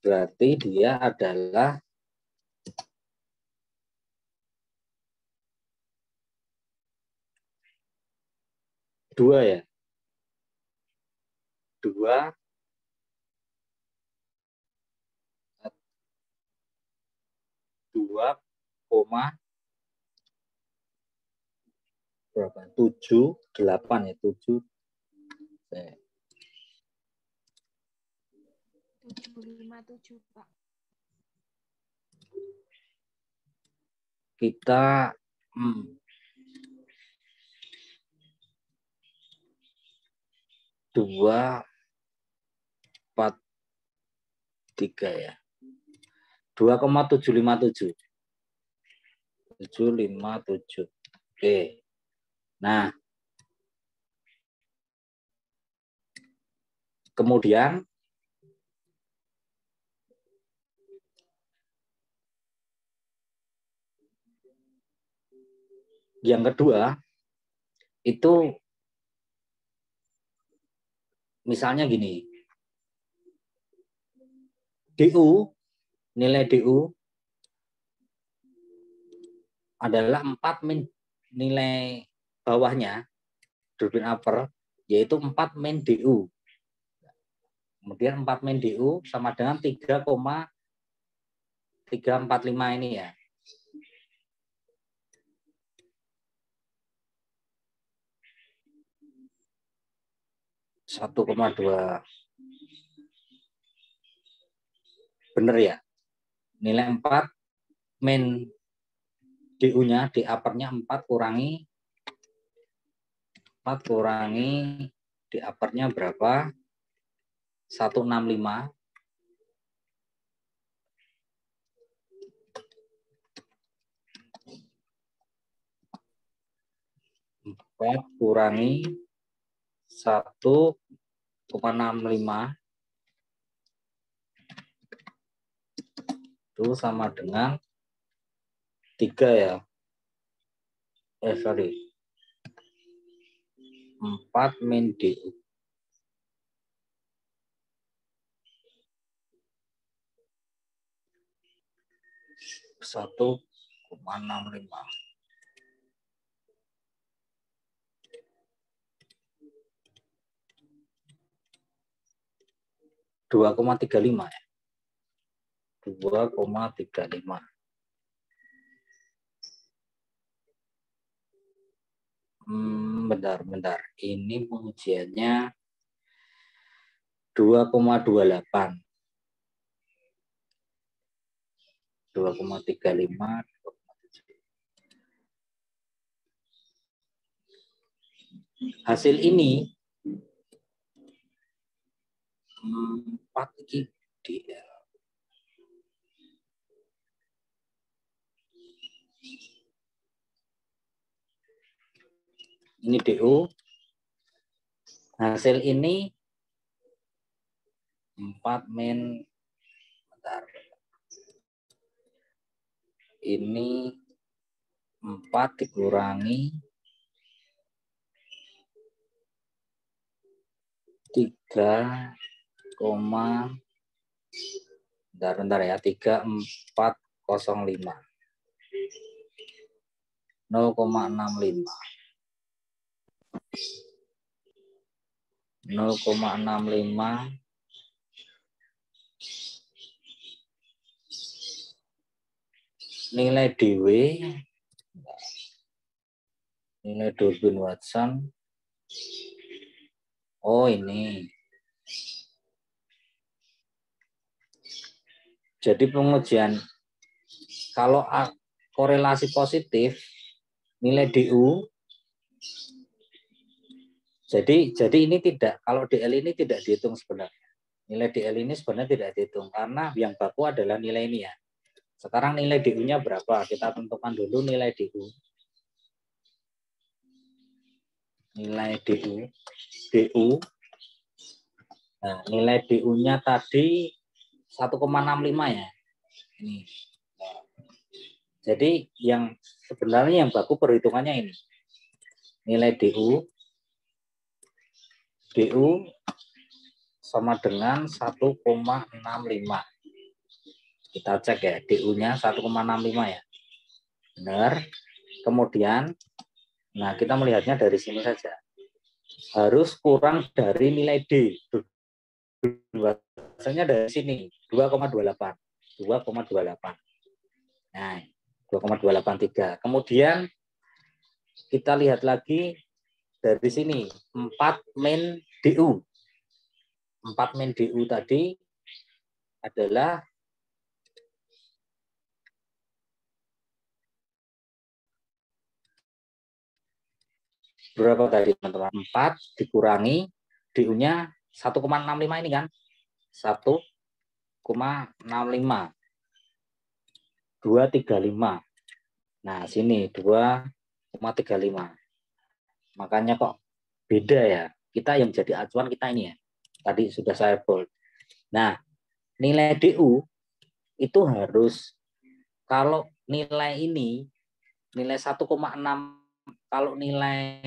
Berarti dia adalah 2 ya. 2 berapa? 78 ya, 7 757, Pak. Kita 2, 4, 3 ya. 2,757. 757. Oke. Nah, kemudian yang kedua itu misalnya gini. DU, nilai DU adalah 4 min nilai bawahnya, turbin upper, yaitu 4 min DU. Kemudian 4 min DU sama dengan 3,345 ini ya. Satu koma dua. Bener ya? Nilai 4 min DU-nya, di upper-nya 4 kurangi di upper-nya berapa? 165. 4 kurangi 1,65 itu sama dengan 3 ya. Sorry. 4 min DU. 1,65. (2,35 ya. 2,35. Bentar. Ini pengujiannya 2,28. 2,35. Hasil ini 4 DL. Ini DU. Hasil ini 4 min. Bentar. Ini 4 dikurangi 3, bentar ya, 3,405. 0,65. 0,65 nilai DW, nilai Durbin Watson. Oh ini. Jadi pengujian kalau korelasi positif nilai DU. Jadi ini tidak, kalau DL ini tidak dihitung sebenarnya. Nilai DL ini sebenarnya tidak dihitung karena yang baku adalah nilai ini ya. Sekarang nilai DU-nya berapa? Kita tentukan dulu nilai DU. Nilai DU. Nah, nilai DU-nya tadi 1,65 ya. Ini. Jadi yang sebenarnya yang baku perhitungannya ini. Nilai DU DU sama dengan 1,65. Kita cek ya, DU-nya 1,65 ya. Benar. Kemudian, nah kita melihatnya dari sini saja. Harus kurang dari nilai D. Biasanya dari sini, 2,28. 2,28. Nah, 2,283. Kemudian, kita lihat lagi dari sini, 4 min DU. 4 min DU tadi adalah berapa tadi teman-teman? 4 dikurangi DU-nya 1,65 ini kan? 1,65. 235. Nah, sini 2,35. Makanya kok beda ya. Kita yang jadi acuan kita ini ya. Tadi sudah saya bold. Nah, nilai DU itu harus, kalau nilai ini, nilai 1,6, kalau nilai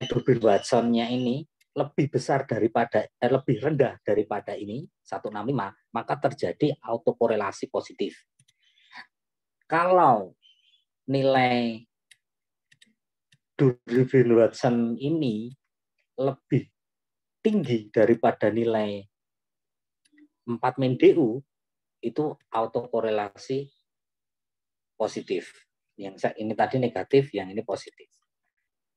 Durbin Watson-nya ini lebih besar daripada, lebih rendah daripada ini, 165, maka terjadi autokorelasi positif. Kalau nilai Durbin Watson ini lebih tinggi daripada nilai 4 min DU, itu autokorelasi positif. Yang ini tadi negatif, yang ini positif.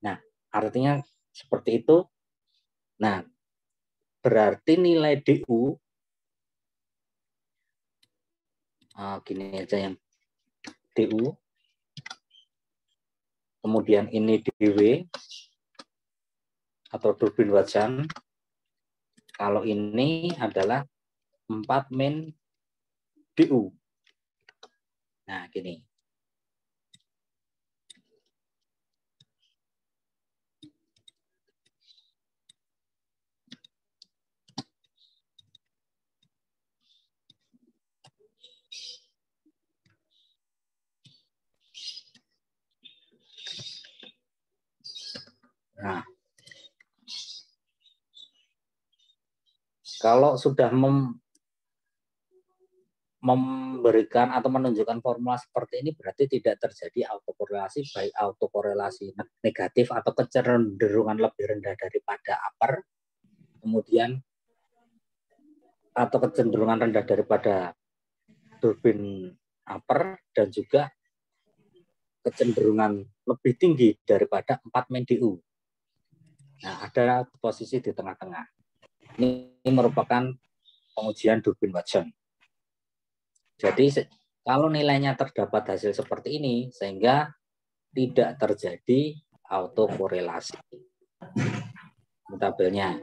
Nah, artinya seperti itu. Nah, berarti nilai DU, gini aja yang DU, kemudian ini DW, atau Durbin Watson, kalau ini adalah 4 min DU. Nah, gini. Nah, kalau sudah memberikan atau menunjukkan formula seperti ini, berarti tidak terjadi autokorelasi, baik autokorelasi negatif atau kecenderungan lebih rendah daripada upper, kemudian atau kecenderungan rendah daripada turbin upper, dan juga kecenderungan lebih tinggi daripada 4 min DU. Nah, ada posisi di tengah-tengah. Ini merupakan pengujian Durbin Watson. Jadi kalau nilainya terdapat hasil seperti ini, sehingga tidak terjadi autokorelasi. Tabelnya.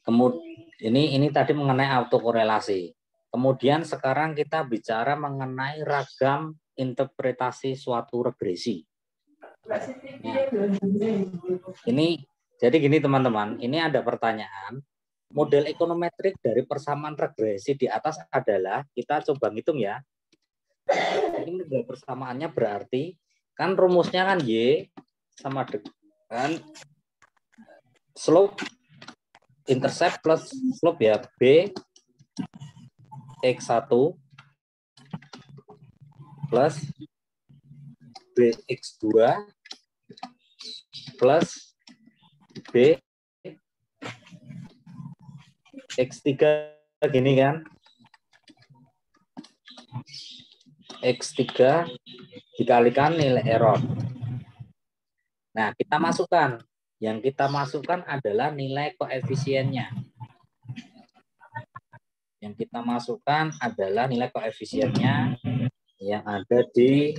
Kemudian ini tadi mengenai autokorelasi. Kemudian sekarang kita bicara mengenai ragam interpretasi suatu regresi. Nah, ini jadi gini teman-teman, ini ada pertanyaan. Model ekonometrik dari persamaan regresi di atas adalah, kita coba ngitung ya. Ini model persamaannya berarti, kan rumusnya kan Y sama dengan slope intercept plus slope ya, B X1 plus BX2 plus B X3 gini kan. X3 dikalikan nilai error. Nah, kita masukkan. Yang kita masukkan adalah nilai koefisiennya. Yang kita masukkan adalah nilai koefisiennya yang ada di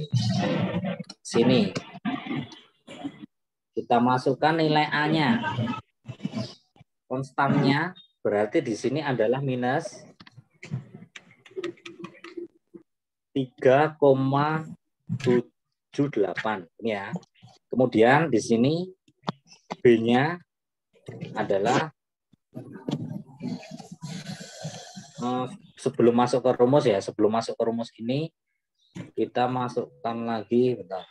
sini. Kita masukkan nilai A-nya. Konstannya berarti di sini adalah minus 3,78 ya. Kemudian di sini B-nya adalah sebelum masuk ke rumus ya, sebelum masuk ke rumus ini kita masukkan lagi, bentar.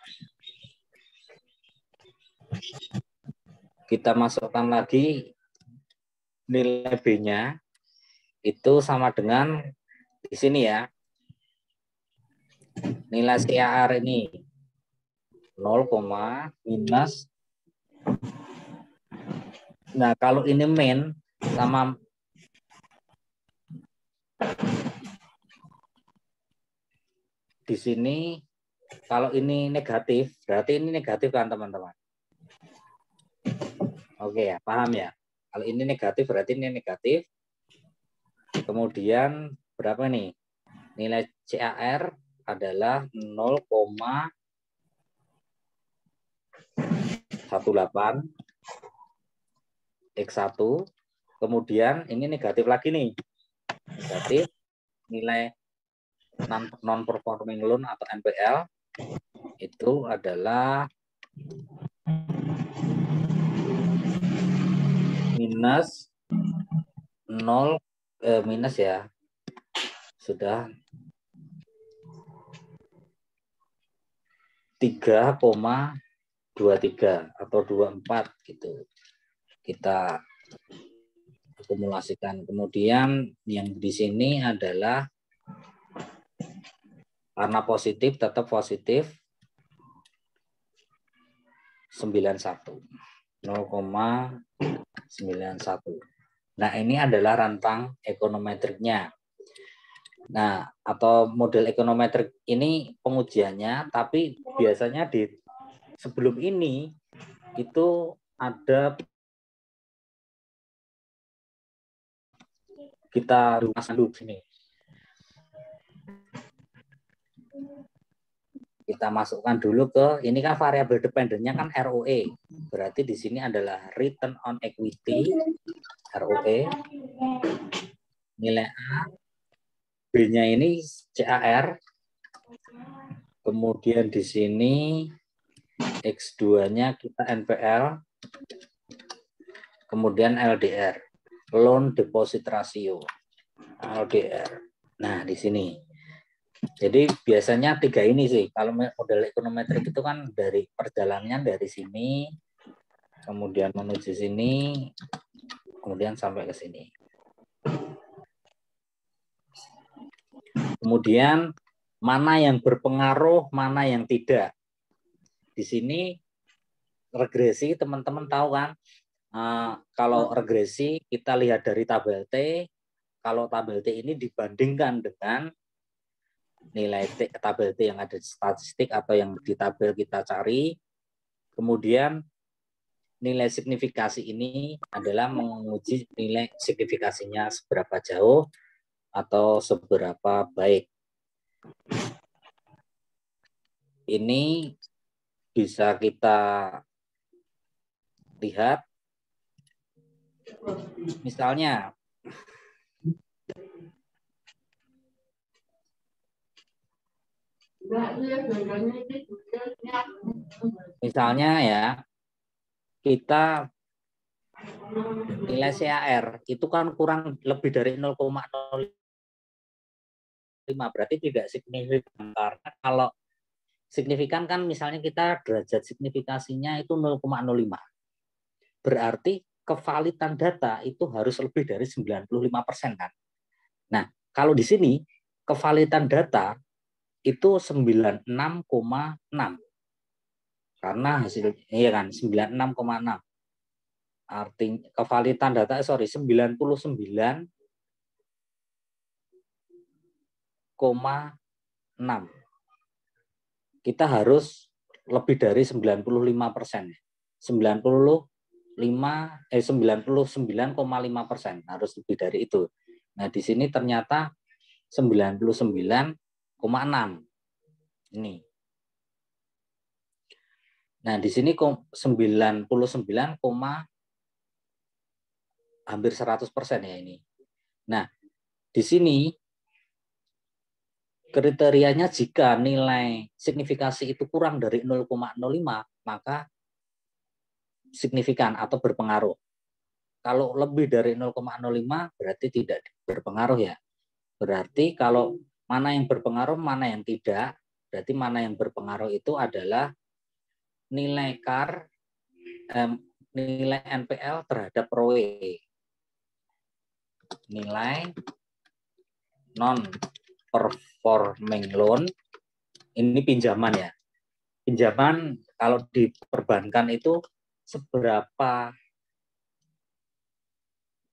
kita masukkan lagi nilai B-nya itu sama dengan di sini ya. Nilai CAR ini 0, minus. Nah, kalau ini min sama di sini, kalau ini negatif, berarti ini negatif kan teman-teman? Oke ya, paham ya? Kalau ini negatif, berarti ini negatif. Kemudian berapa nih? Nilai CAR adalah 0,18 X1. Kemudian ini negatif lagi nih. Negatif nilai non-performing loan atau NPL itu adalah minus 0 minus ya. Sudah 3,23 atau 24 gitu. Kita akumulasikan. Kemudian yang di sini adalah karena positif, tetap positif 91. 0,91. Nah, ini adalah rentang ekonometriknya. Nah, atau model ekonometrik ini pengujiannya, tapi biasanya di sebelum ini itu ada kita rumuskan dulu sini. Kita masukkan dulu ke ini kan variabel dependennya kan ROE. Berarti di sini adalah return on equity ROE. Nilai A, B-nya ini CAR. Kemudian di sini X2-nya kita NPL. Kemudian LDR, loan deposit ratio. LDR. Nah, di sini. Jadi biasanya 3 ini sih. Kalau model ekonometrik itu kan dari perjalanannya dari sini, kemudian menuju sini, kemudian sampai ke sini. Kemudian mana yang berpengaruh, mana yang tidak. Di sini regresi teman-teman tahu kan? Kalau regresi kita lihat dari tabel T. Kalau tabel T ini dibandingkan dengan nilai tabel T yang ada di statistik atau yang di tabel kita cari. Kemudian nilai signifikasi ini adalah menguji nilai signifikasinya seberapa jauh atau seberapa baik. Ini bisa kita lihat. Misalnya ya, kita nilai CAR itu kan kurang lebih dari 0,05, berarti tidak signifikan. Karena kalau signifikan kan misalnya kita derajat signifikasinya itu 0,05. Berarti kevalitan data itu harus lebih dari 95% kan. Nah, kalau di sini kevalitan data itu 96,6. Karena hasil iya kan 96,6. Artinya kevalitan data 99,6. Kita harus lebih dari 95%. 99,5% harus lebih dari itu. Nah, di sini ternyata 99,6. Ini. Nah, di sini 99, hampir 100% ya ini. Nah, di sini kriterianya jika nilai signifikasi itu kurang dari 0,05, maka signifikan atau berpengaruh. Kalau lebih dari 0,05 berarti tidak berpengaruh ya. Berarti kalau mana yang berpengaruh, mana yang tidak, berarti mana yang berpengaruh itu adalah nilai CAR, nilai NPL terhadap ROE. Nilai non-performing loan, ini pinjaman ya. Pinjaman kalau di perbankan itu seberapa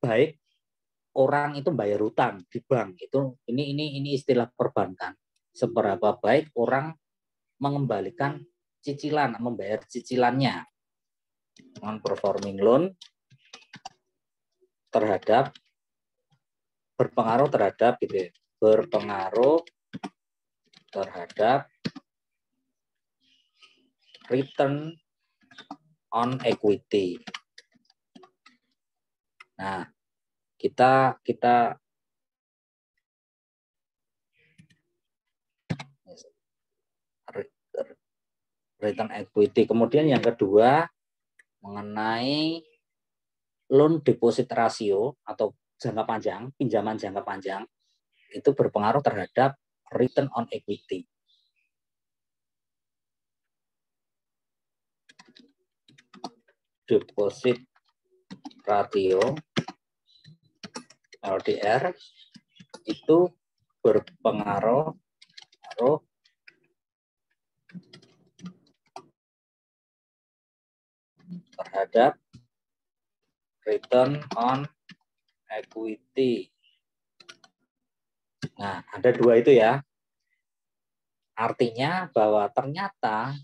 baik orang itu bayar hutang di bank itu, ini istilah perbankan. Seberapa baik orang mengembalikan cicilan, membayar cicilannya. Non-performing loan terhadap berpengaruh terhadap gitu ya, berpengaruh terhadap return on equity. Nah, kita return equity. Kemudian yang kedua mengenai loan deposit ratio atau jangka panjang, pinjaman jangka panjang, itu berpengaruh terhadap return on equity. Deposit ratio LDR itu berpengaruh terhadap return on equity. Nah, ada dua itu ya. Artinya bahwa ternyata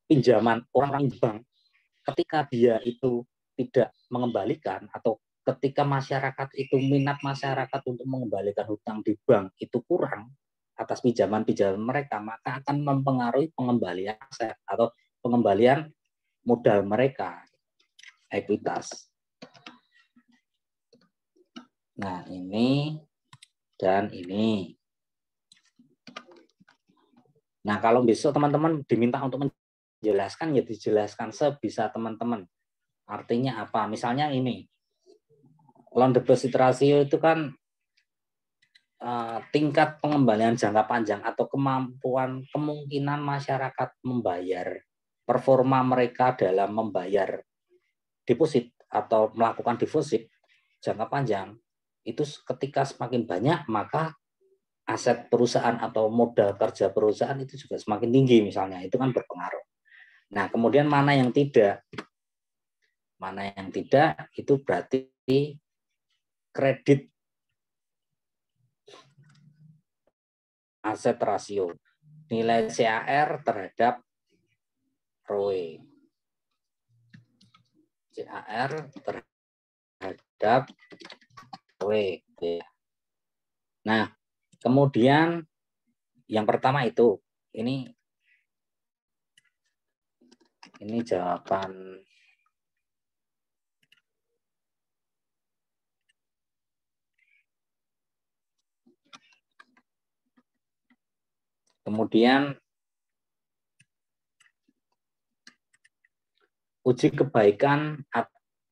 pinjaman orang bank ketika dia itu tidak mengembalikan atau ketika masyarakat itu minat masyarakat untuk mengembalikan hutang di bank itu kurang atas pinjaman-pinjaman mereka, maka akan mempengaruhi pengembalian aset atau pengembalian modal mereka, ekuitas. Nah, ini dan ini. Nah, kalau besok teman-teman diminta untuk menjelaskan, ya dijelaskan sebisa teman-teman. Artinya apa? Misalnya ini, loan deposit ratio itu kan tingkat pengembalian jangka panjang atau kemungkinan masyarakat membayar, performa mereka dalam membayar deposit atau melakukan deposit jangka panjang, itu ketika semakin banyak, maka aset perusahaan atau modal kerja perusahaan itu juga semakin tinggi misalnya, itu kan berpengaruh. Nah, kemudian mana yang tidak? Mana yang tidak, itu berarti kredit aset rasio, nilai CAR terhadap ROE. CAR terhadap ROE. Nah, kemudian yang pertama itu, ini jawaban kemudian uji kebaikan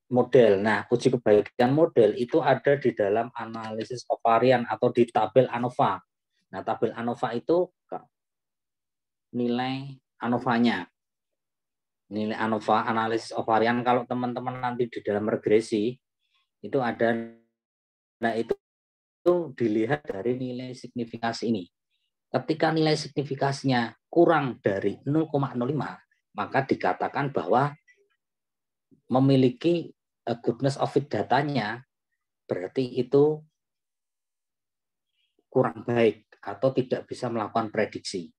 model. Nah, uji kebaikan model itu ada di dalam analisis ovarian atau di tabel ANOVA. Nah, tabel ANOVA itu nilai ANOVA-nya. Nilai ANOVA, analisis ovarian, kalau teman-teman nanti di dalam regresi, itu ada, nah itu dilihat dari nilai signifikasi ini. Ketika nilai signifikasinya kurang dari 0,05, maka dikatakan bahwa memiliki goodness of fit datanya, berarti itu kurang baik atau tidak bisa melakukan prediksi.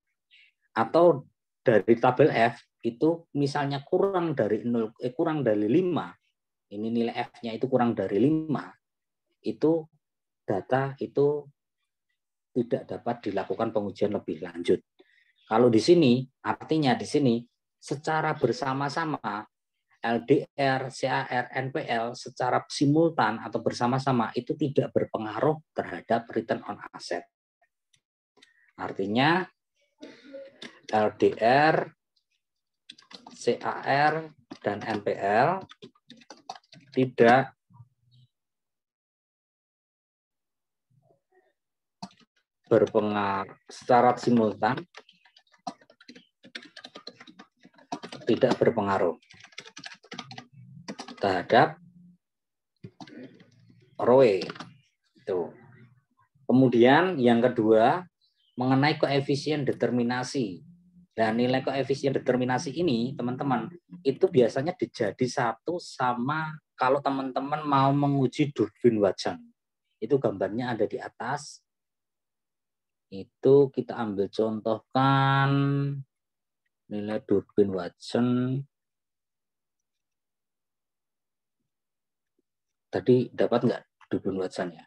Atau dari tabel F itu misalnya kurang dari 5, ini nilai F-nya itu kurang dari 5, itu data itu tidak dapat dilakukan pengujian lebih lanjut. Kalau di sini, artinya di sini secara bersama-sama LDR, CAR, NPL secara simultan atau bersama-sama itu tidak berpengaruh terhadap return on asset. Artinya LDR, CAR, dan NPL tidak berpengaruh secara simultan tidak berpengaruh terhadap ROE. Itu. Kemudian yang kedua, mengenai koefisien determinasi. Dan nilai koefisien determinasi ini, teman-teman, itu biasanya dijadi satu sama kalau teman-teman mau menguji Durbin-Watson. Itu gambarnya ada di atas. Itu kita ambil contohkan nilai Durbin-Watson. Tadi dapat nggak Durbin-Watson ya?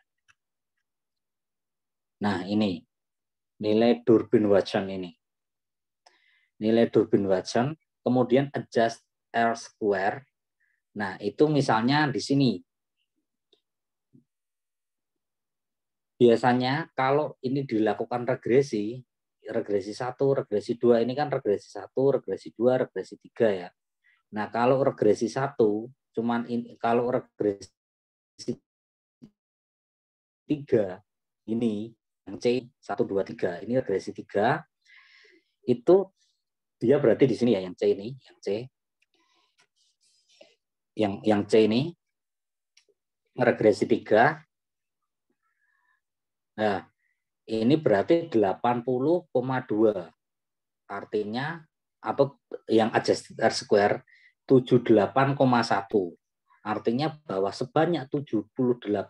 Nah, ini nilai Durbin-Watson ini. Nilai Durbin-Watson, kemudian adjust R-square. Nah, itu misalnya di sini. Biasanya kalau ini dilakukan regresi 1, regresi 2, ini kan regresi 1, regresi 2, regresi 3 ya. Nah, kalau regresi 1, kalau regresi 3, ini yang C, 1, 2, 3, ini regresi 3, itu dia berarti di sini ya, yang C ini, yang C. Yang C ini regresi 3. Nah, ini berarti 80,2. Artinya apa yang adjusted R-square 78,1. Artinya bahwa sebanyak 78,1%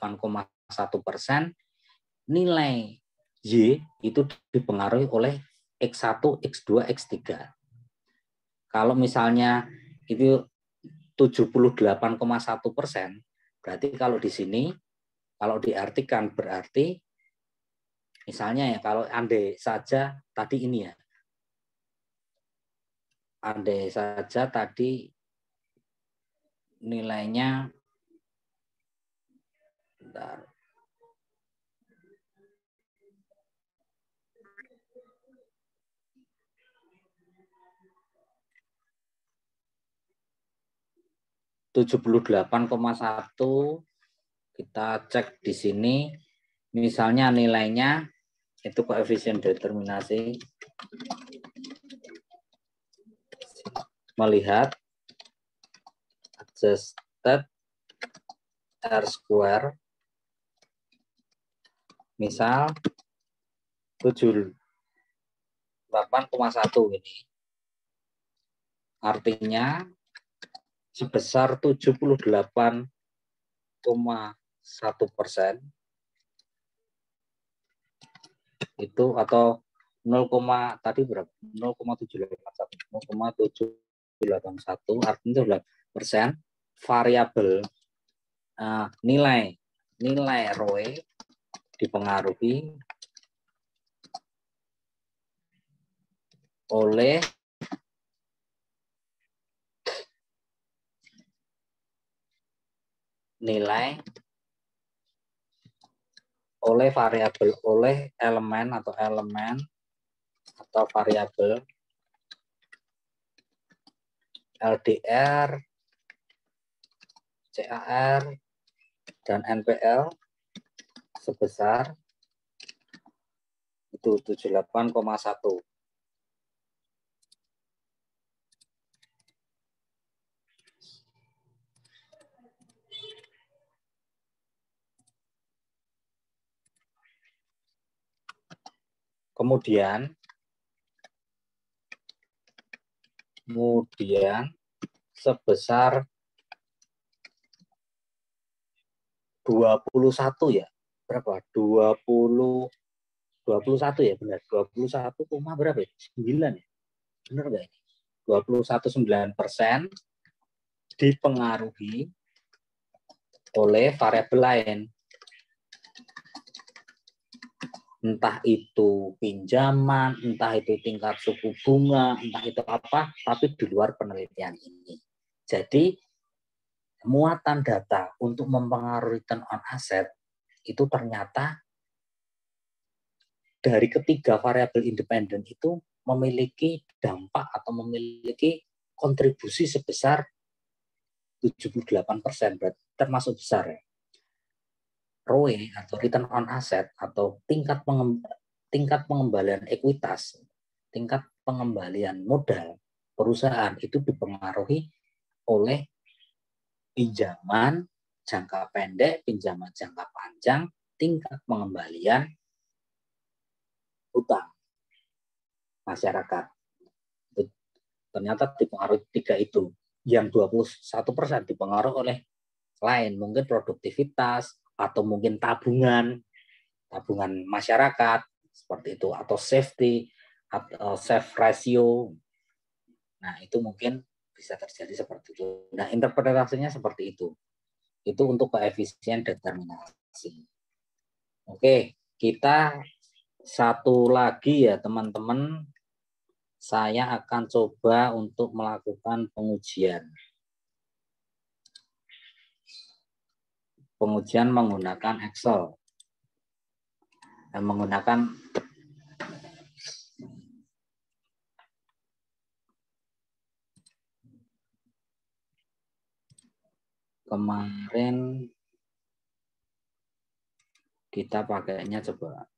nilai Y itu dipengaruhi oleh X1, X2, X3. Kalau misalnya itu 78,1%, berarti kalau di sini, kalau diartikan berarti, misalnya ya, kalau andai saja tadi ini ya, andai saja tadi nilainya, bentar, (78,1) kita cek di sini, misalnya nilainya itu koefisien determinasi, melihat adjusted R-square, misal 78,1 ini, artinya sebesar 78,1%, itu atau 0, tadi berapa? 0,781, artinya 12% variabel nilai ROE dipengaruhi oleh variabel, oleh elemen atau variabel LDR, CAR, dan NPL sebesar itu 78,1. Kemudian sebesar 21 ya. Berapa? 21 ya, benar. 21, berapa ya? 9 ya. Benar enggak ini? 21,9% dipengaruhi oleh variabel lain. Entah itu pinjaman, entah itu tingkat suku bunga, entah itu apa, tapi di luar penelitian ini. Jadi muatan data untuk mempengaruhi return on asset itu ternyata dari ketiga variabel independen itu memiliki dampak atau memiliki kontribusi sebesar 78%, berarti termasuk besar ya. ROE atau return on asset atau tingkat pengembalian ekuitas, tingkat pengembalian modal perusahaan itu dipengaruhi oleh pinjaman jangka pendek, pinjaman jangka panjang, tingkat pengembalian utang masyarakat. Ternyata dipengaruhi 3 itu. Yang 21% dipengaruhi oleh lain, mungkin produktivitas atau mungkin tabungan masyarakat seperti itu, atau safety atau safe ratio. Nah, itu mungkin bisa terjadi seperti itu. Nah, interpretasinya seperti itu. Itu untuk koefisien determinasi. Oke, kita satu lagi ya teman-teman. Saya akan coba untuk melakukan pengujian. Pengujian menggunakan Excel. Dan menggunakan kemarin kita pakainya coba.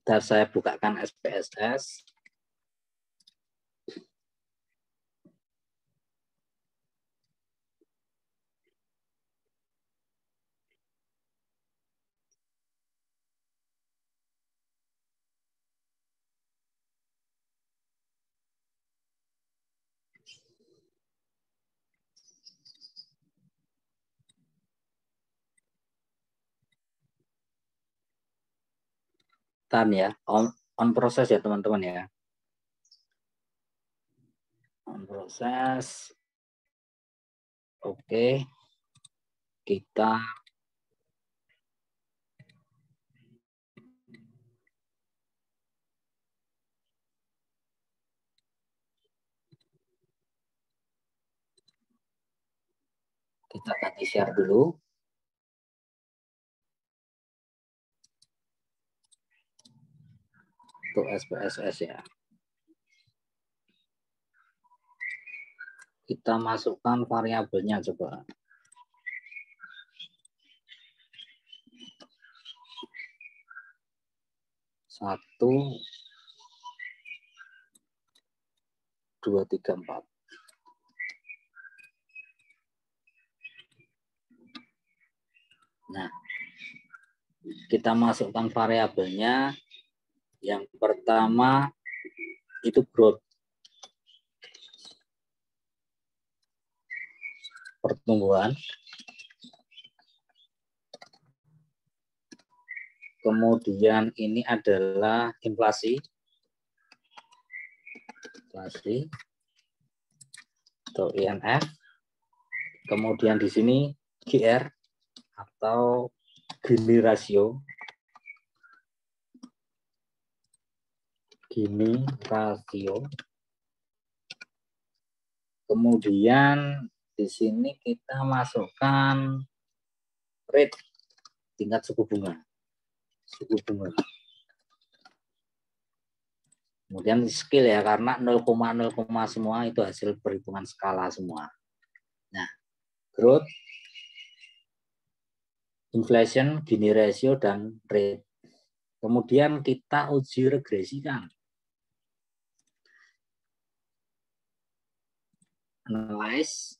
Dan saya bukakan SPSS. Ya, on proses ya teman-teman ya. On proses. Oke. Kita ganti share dulu. Untuk SPSS ya. Kita masukkan variabelnya coba. Satu, 2, 3, 4. Nah, kita masukkan variabelnya. Yang pertama itu growth, pertumbuhan. Kemudian ini adalah inflasi atau INF. Kemudian di sini GR atau Gini rasio. Kemudian di sini kita masukkan rate, tingkat suku bunga. Kemudian skill ya, karena 0,0, semua itu hasil perhitungan skala semua. Nah, growth, inflation, Gini ratio, dan rate. Kemudian kita uji regresikan. Analyze,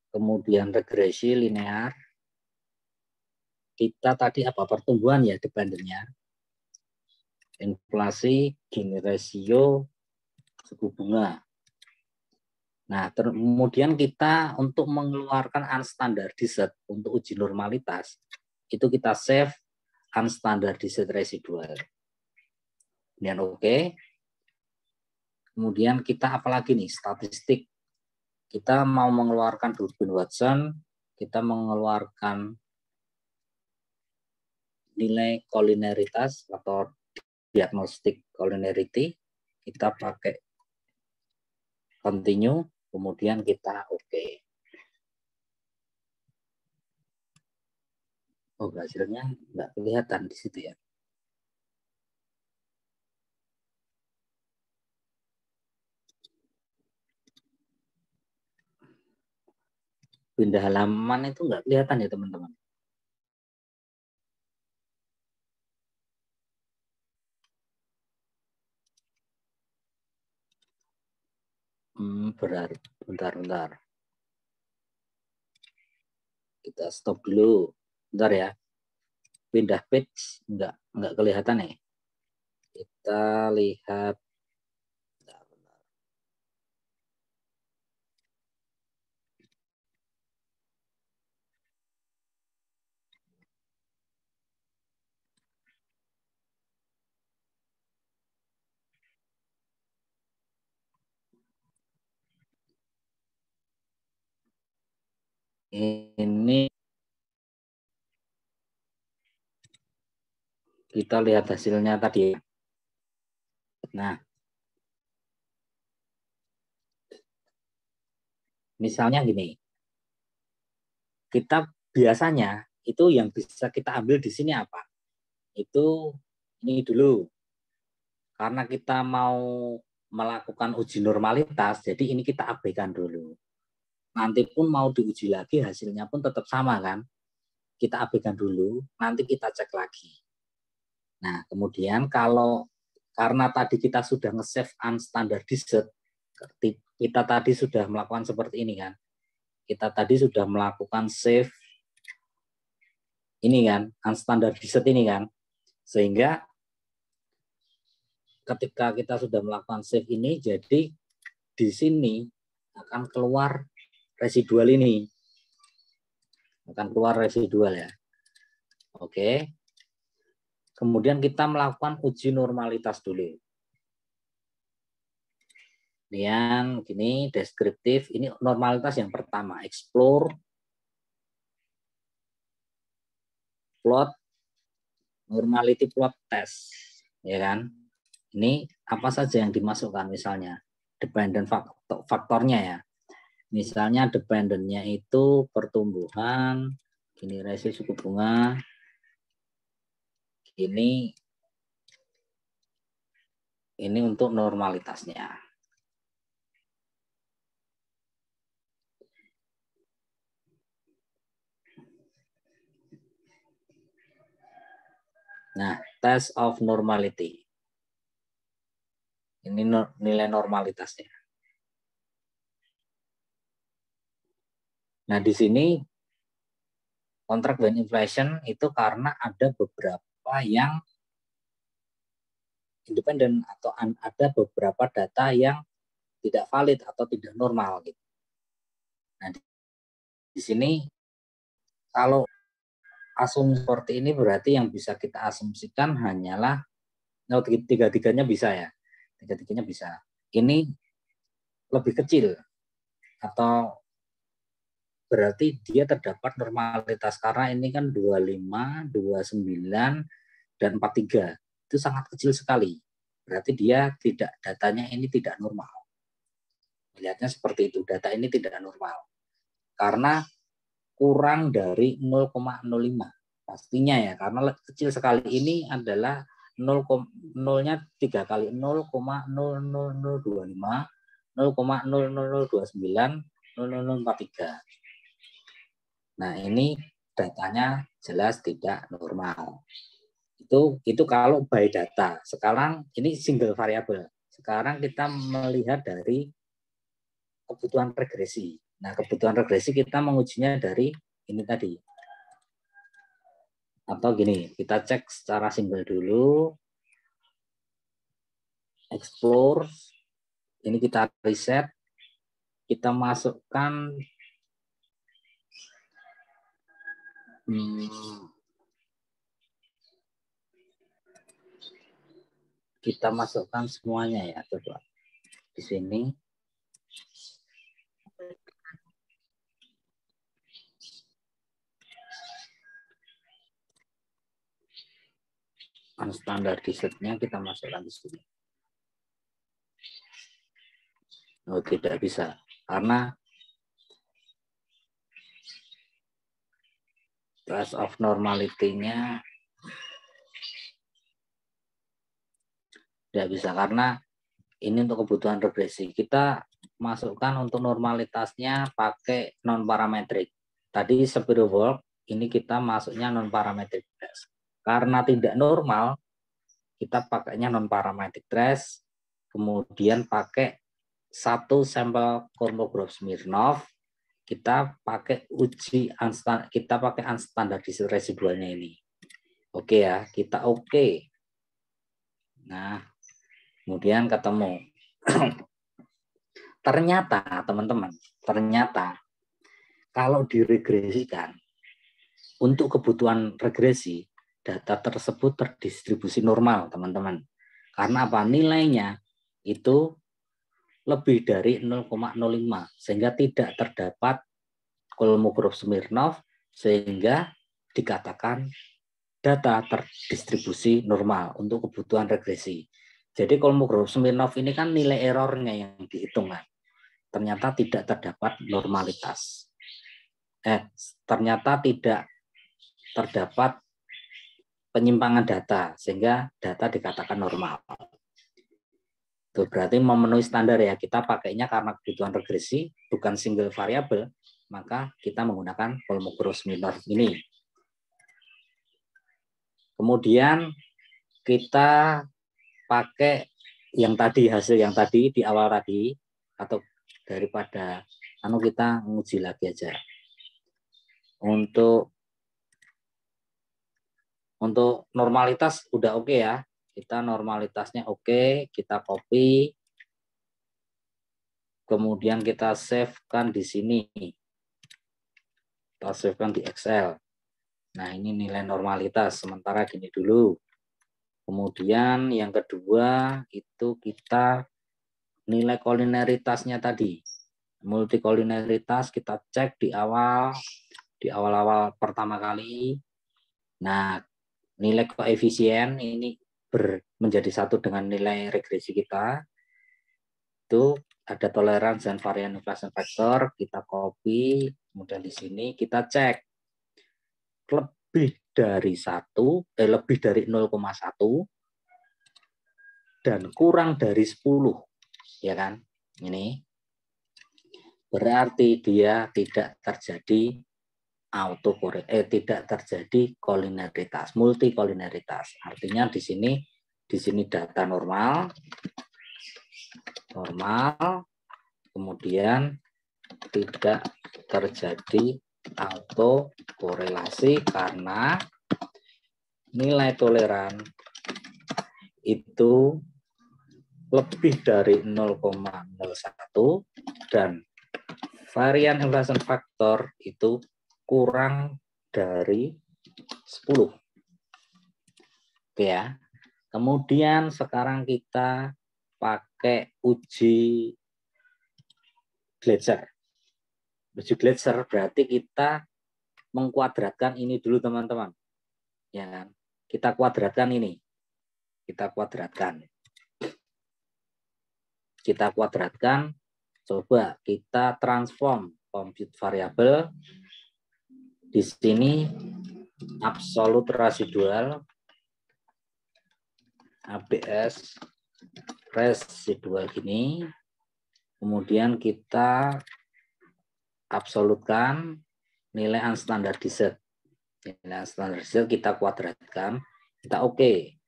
kemudian regresi linear. Kita tadi apa? Pertumbuhan ya, dependennya. Inflasi, Gini ratio, suku bunga. Nah, kemudian kita untuk mengeluarkan unstandardized untuk uji normalitas, itu kita save unstandardized residual. Kemudian oke. Kemudian kita apalagi nih, statistik. Kita mau mengeluarkan Durbin-Watson, kita mengeluarkan nilai kolineritas atau diagnostik kolinarity, kita pakai continue, kemudian kita oke. Oh, hasilnya nggak kelihatan di situ ya. pindah halaman itu nggak kelihatan ya teman-teman. Berarti bentar. Kita stop dulu. Bentar ya. Pindah page nggak kelihatan ya. Kita lihat. Bentar. Ini kita lihat hasilnya tadi. Nah, misalnya gini, kita biasanya itu yang bisa kita ambil di sini apa? Itu ini dulu. Karena kita mau melakukan uji normalitas, jadi ini kita abaikan dulu. Nanti pun mau diuji lagi, hasilnya pun tetap sama kan? Kita abaikan dulu, nanti kita cek lagi. Nah, kemudian karena tadi kita sudah nge-save unstandardized, kita tadi sudah melakukan seperti ini kan? Kita tadi sudah melakukan save ini kan, unstandardized ini kan? Sehingga ketika kita sudah melakukan save ini, jadi di sini akan keluar residual ini. Akan keluar residual ya. Oke. Kemudian kita melakukan uji normalitas dulu. Kemudian gini, deskriptif. Ini normalitas yang pertama. Explore. Plot. Normality plot test. Ya kan? Ini apa saja yang dimasukkan misalnya. Dependent faktornya ya. Misalnya dependentnya itu pertumbuhan, ini rasio suku bunga, ini untuk normalitasnya. Nah, test of normality. Ini nilai normalitasnya. Nah, di sini contract when inflation itu karena ada beberapa yang independen atau ada beberapa data yang tidak valid atau tidak normal gitu. Nah, di sini kalau asumsi seperti ini berarti yang bisa kita asumsikan hanyalah tiga-tiganya bisa ya. Tiga-tiganya bisa. Ini lebih kecil atau berarti dia terdapat normalitas karena ini kan 25, 29 dan 43. Itu sangat kecil sekali. Berarti dia datanya ini tidak normal. Melihatnya seperti itu, data ini tidak normal. Karena kurang dari 0,05. Pastinya ya, karena kecil sekali ini adalah 0,0-nya 3 kali 0,00025, 0,00029, 0043. Nah, ini datanya jelas tidak normal. Itu kalau by data. Sekarang ini single variable. Sekarang kita melihat dari kebutuhan regresi. Nah, kebutuhan regresi kita mengujinya dari ini tadi. Atau gini, kita cek secara single dulu. Explore. Ini kita reset. Kita masukkan kita masukkan semuanya ya, coba di sini. Unstandardized-nya kita masukkan di sini. Oh, tidak bisa karena test of normality-nya tidak bisa karena Ini untuk kebutuhan regresi. Kita masukkan untuk normalitasnya pakai non-parametrik. Tadi Spiro Walk, ini kita masuknya non-parametrik trace. Karena tidak normal, kita pakainya non-parametrik trace, kemudian pakai satu sampel Kolmogorov Smirnov, kita pakai kita pakai unstandardized residualnya ini. Oke ya, kita oke. Nah, kemudian ketemu. Ternyata teman-teman, ternyata kalau diregresikan untuk kebutuhan regresi, data tersebut terdistribusi normal, teman-teman. Karena apa? Nilainya itu lebih dari 0,05 sehingga tidak terdapat Kolmogorov Smirnov sehingga dikatakan data terdistribusi normal untuk kebutuhan regresi. Jadi Kolmogorov Smirnov ini kan nilai errornya yang dihitung kan. Ternyata tidak terdapat normalitas. Ternyata tidak terdapat penyimpangan data sehingga data dikatakan normal. Itu berarti memenuhi standar ya. Kita pakainya karena kebutuhan regresi, bukan single variable, maka kita menggunakan Kolmogorov Smirnov ini. Kemudian kita pakai yang tadi, hasil yang tadi di awal tadi, atau daripada kita nguji lagi aja. Untuk normalitas udah oke ya. Kita normalitasnya oke, kita copy. Kemudian kita save-kan di sini. Kita save-kan di Excel. Nah, ini nilai normalitas. Sementara gini dulu. Kemudian yang kedua itu kita nilai kolineritasnya tadi. Multikolineritas kita cek di awal pertama kali. Nah, nilai koefisien ini menjadi satu dengan nilai regresi kita. Itu ada toleransi dan varian inflation factor, kita copy, kemudian di sini kita cek lebih dari 0,1 dan kurang dari 10, ya kan? Ini berarti dia tidak terjadi tidak terjadi kolineritas, multikolineritas. Artinya di sini data normal, kemudian tidak terjadi autokorelasi karena nilai toleran itu lebih dari 0,01 dan varian inflation factor itu kurang dari 10. Oke ya. Kemudian sekarang kita pakai uji Gleitzer. Uji Gleitzer berarti kita mengkuadratkan ini dulu teman-teman. Ya kan? Kita kuadratkan ini. Kita kuadratkan. Coba kita transform compute variable. Di sini absolute residual ABS residual gini. Kemudian kita absolutkan nilai unstandardized. Nilai unstandardized kita kuadratkan, kita oke.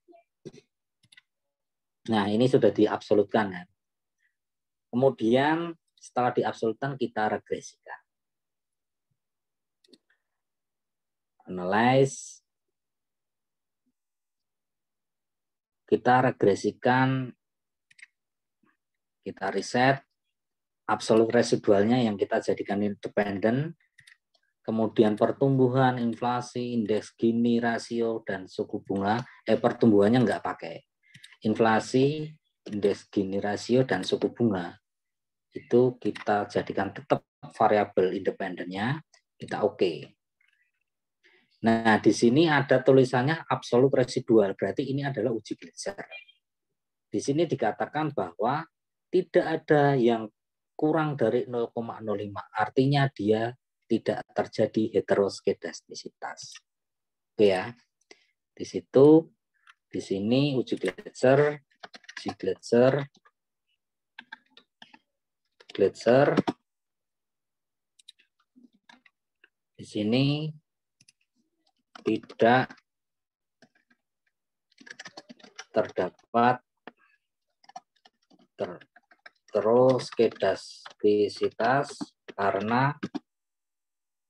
Nah, ini sudah diabsolutkan ya. Kemudian setelah diabsolutkan kita regresikan. Analyze. Kita regresikan, kita reset absolute residualnya yang kita jadikan independen, kemudian pertumbuhan, inflasi, indeks Gini, rasio, dan suku bunga. Pertumbuhannya nggak pakai. Inflasi, indeks Gini, rasio, dan suku bunga. Itu kita jadikan tetap variabel independennya, kita oke. Nah, di sini ada tulisannya absolute residual, berarti ini adalah uji Gleitzer. Di sini dikatakan bahwa tidak ada yang kurang dari 0,05, artinya dia tidak terjadi heteroskedastisitas. Oke ya. Di sini uji Gleitzer Gletser. Di sini tidak terdapat heteroskedastisitas karena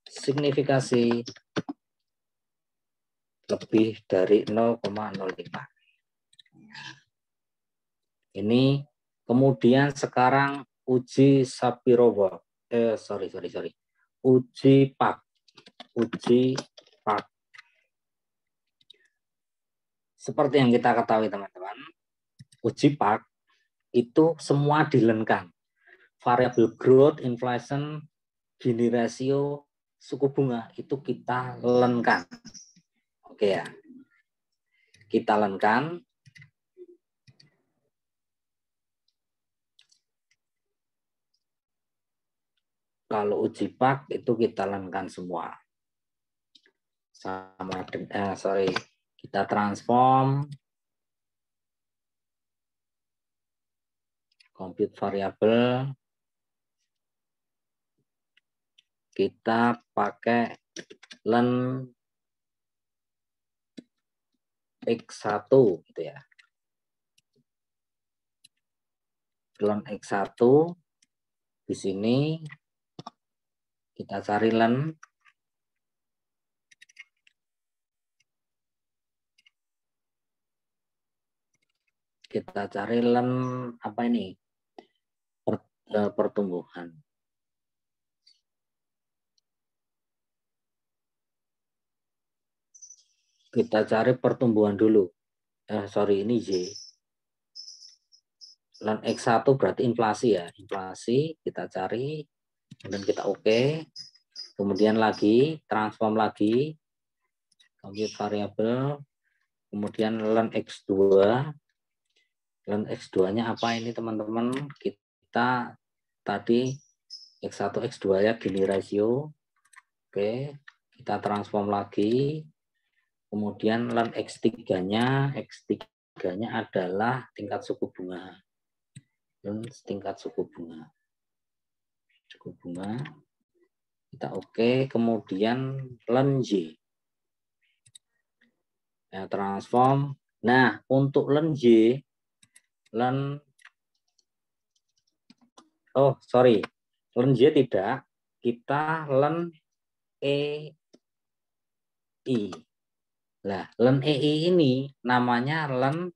signifikasi lebih dari 0,05. Ini kemudian sekarang uji Shapirova. Uji Pak. Seperti yang kita ketahui teman-teman, uji Pak itu semua dilenkan. Variabel growth, inflation, Gini rasio, suku bunga itu kita lenkan. Oke ya. Kita lenkan. Kalau uji Pak itu kita lenkan semua. Sama dengan kita transform compute variabel. Kita pakai len X1 gitu ya. Len X1 di sini kita cari len apa ini? Pertumbuhan. Kita cari pertumbuhan dulu. Ini Y. Len X1 berarti inflasi ya. Inflasi kita cari. Kemudian kita oke. Kemudian lagi, transform lagi. Compute variabel. Kemudian len X2. Len X2-nya apa ini teman-teman? Kita tadi X1, X2 ya, Gini rasio. Oke. Kita transform lagi. Kemudian len X3-nya adalah tingkat suku bunga. Tingkat suku bunga. Kita oke. Kemudian len Y. Ya, transform. Nah, untuk len Y, len Y tidak. Kita len EI. Nah, len EI ini namanya len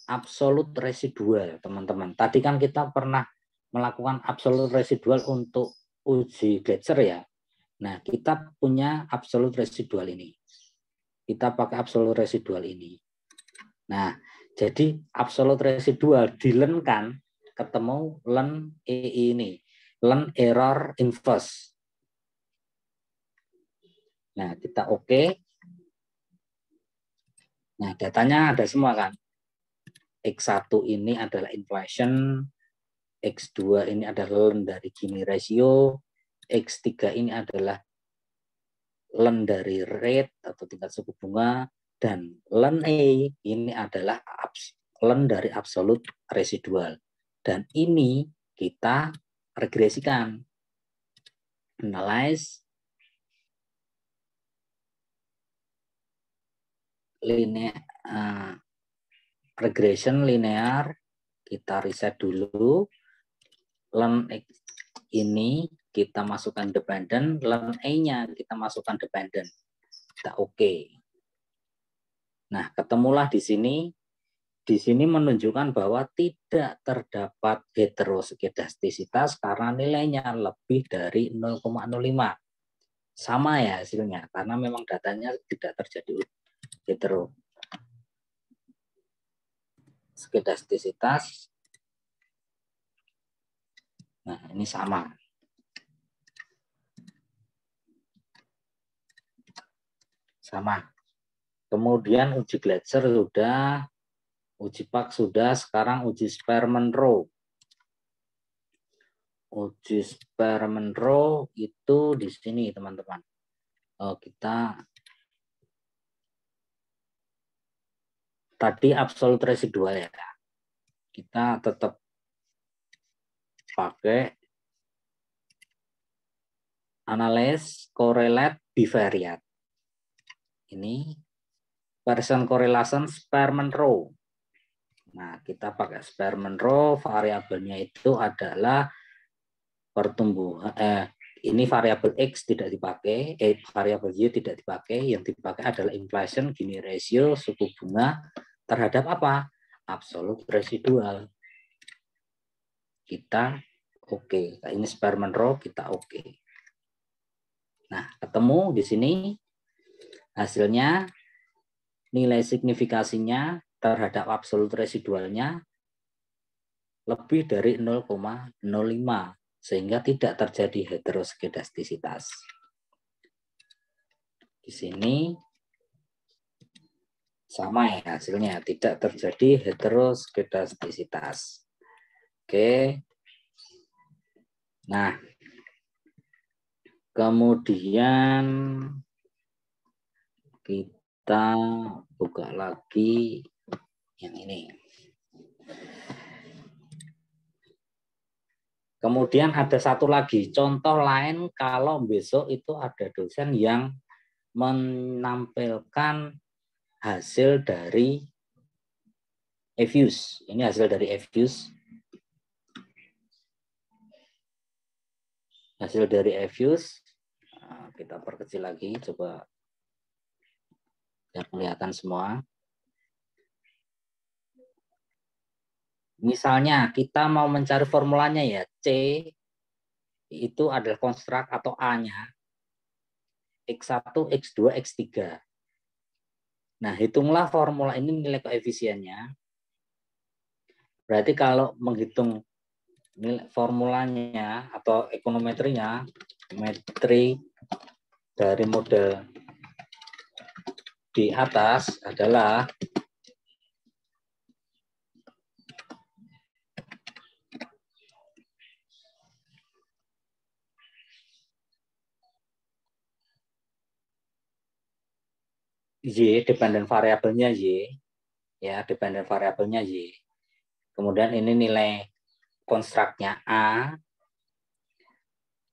absolut residual, teman-teman. Tadi kan kita pernah melakukan absolut residual untuk uji Gletser ya. Nah, kita punya absolut residual ini. Kita pakai absolut residual ini. Nah, jadi absolut residual dilenkan ketemu len EI ini. Len error inverse. Nah, kita oke. Nah, datanya ada semua kan. X1 ini adalah inflation, X2 ini adalah len dari Gini rasio, X3 ini adalah len dari rate atau tingkat suku bunga, dan len E ini adalah len dari absolut residual. Dan ini kita regresikan. Analyze regression linear, kita reset dulu. Len X ini kita masukkan dependent, len E-nya kita masukkan dependent. Kita oke. Nah, ketemulah di sini. Di sini menunjukkan bahwa tidak terdapat heteroskedastisitas karena nilainya lebih dari 0,05. Sama ya hasilnya, karena memang datanya tidak terjadi heteroskedastisitas. Nah, ini sama. Sama. Kemudian uji Gletser sudah, uji Pak sudah, sekarang uji Sperman-Rowe. Uji Sperman-Rowe itu di sini, teman-teman. Kita tadi absolut residual ya. Kita tetap pakai analyze correlate bivariate. Ini Pearson correlation Spearman row. Nah, kita pakai Spearman row, variabelnya itu adalah pertumbuhan ini variabel X tidak dipakai, variabel Y tidak dipakai, yang dipakai adalah inflation Gini ratio suku bunga terhadap apa? Absolute residual. Kita oke. Ini Spearman row kita oke. Nah, ketemu di sini hasilnya nilai signifikasinya terhadap absolute residualnya lebih dari 0,05 sehingga tidak terjadi heteroskedastisitas. Di sini sama ya hasilnya, tidak terjadi heteroskedastisitas. Oke. Nah, kemudian kita buka lagi yang ini. Kemudian ada satu lagi contoh lain kalau besok itu ada dosen yang menampilkan hasil dari EFUS. Ini hasil dari EFUS. Hasil dari EFUS. Nah, kita perkecil lagi, coba ya kelihatan semua. Misalnya kita mau mencari formulanya ya, C itu adalah konstruk atau A-nya. X1, X2, X3. Nah, hitunglah formula ini nilai koefisiennya. Berarti kalau menghitung nilai formulanya atau ekonometrinya, metri dari model di atas adalah Y, dependent variabelnya Y, ya, dependent variabelnya Y. Kemudian ini nilai konstruknya A,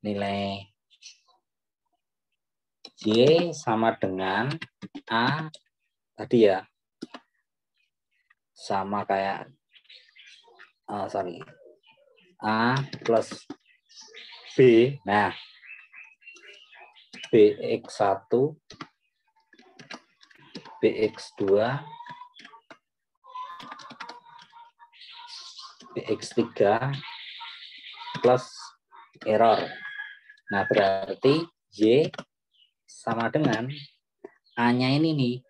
nilai Y sama dengan A tadi ya, sama kayak A plus B. Nah, BX1 BX2 BX3 plus error. Nah, berarti Y sama dengan A-nya ini nih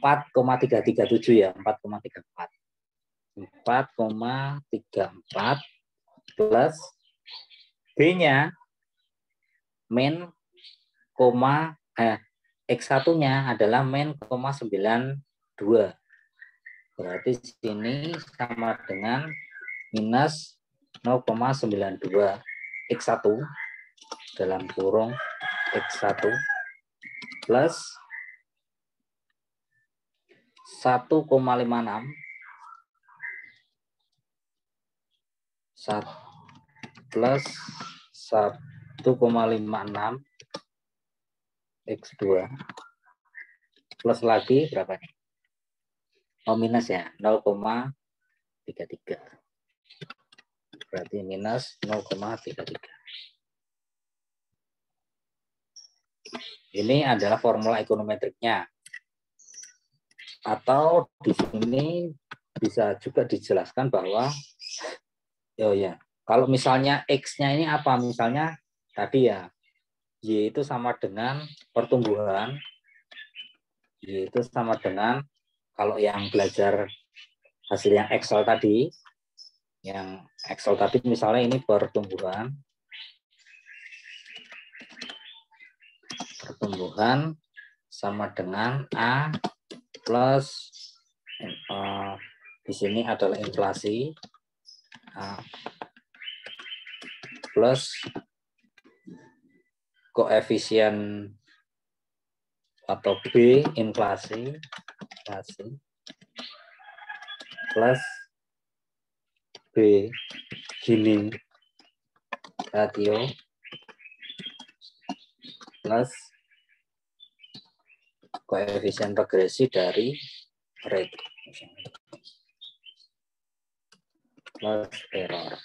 4,337 ya, 4,34. 4,34 plus B-nya min X1-nya adalah min 0,92. Berarti sini sama dengan minus 0,92 X1 dalam kurung X1 plus 1,56 plus 1,56 X2 plus lagi berapa nih? Oh, minus ya, 0,33. Berarti minus 0,33. Ini adalah formula ekonometriknya. Atau di sini bisa juga dijelaskan bahwa kalau misalnya X-nya ini apa? Misalnya tadi ya, Y itu sama dengan pertumbuhan. Y itu sama dengan, kalau yang belajar hasil yang Excel tadi, misalnya ini pertumbuhan sama dengan A plus di sini adalah inflasi A plus koefisien atau B inflasi plus B Gini ratio plus koefisien regresi dari rate plus error.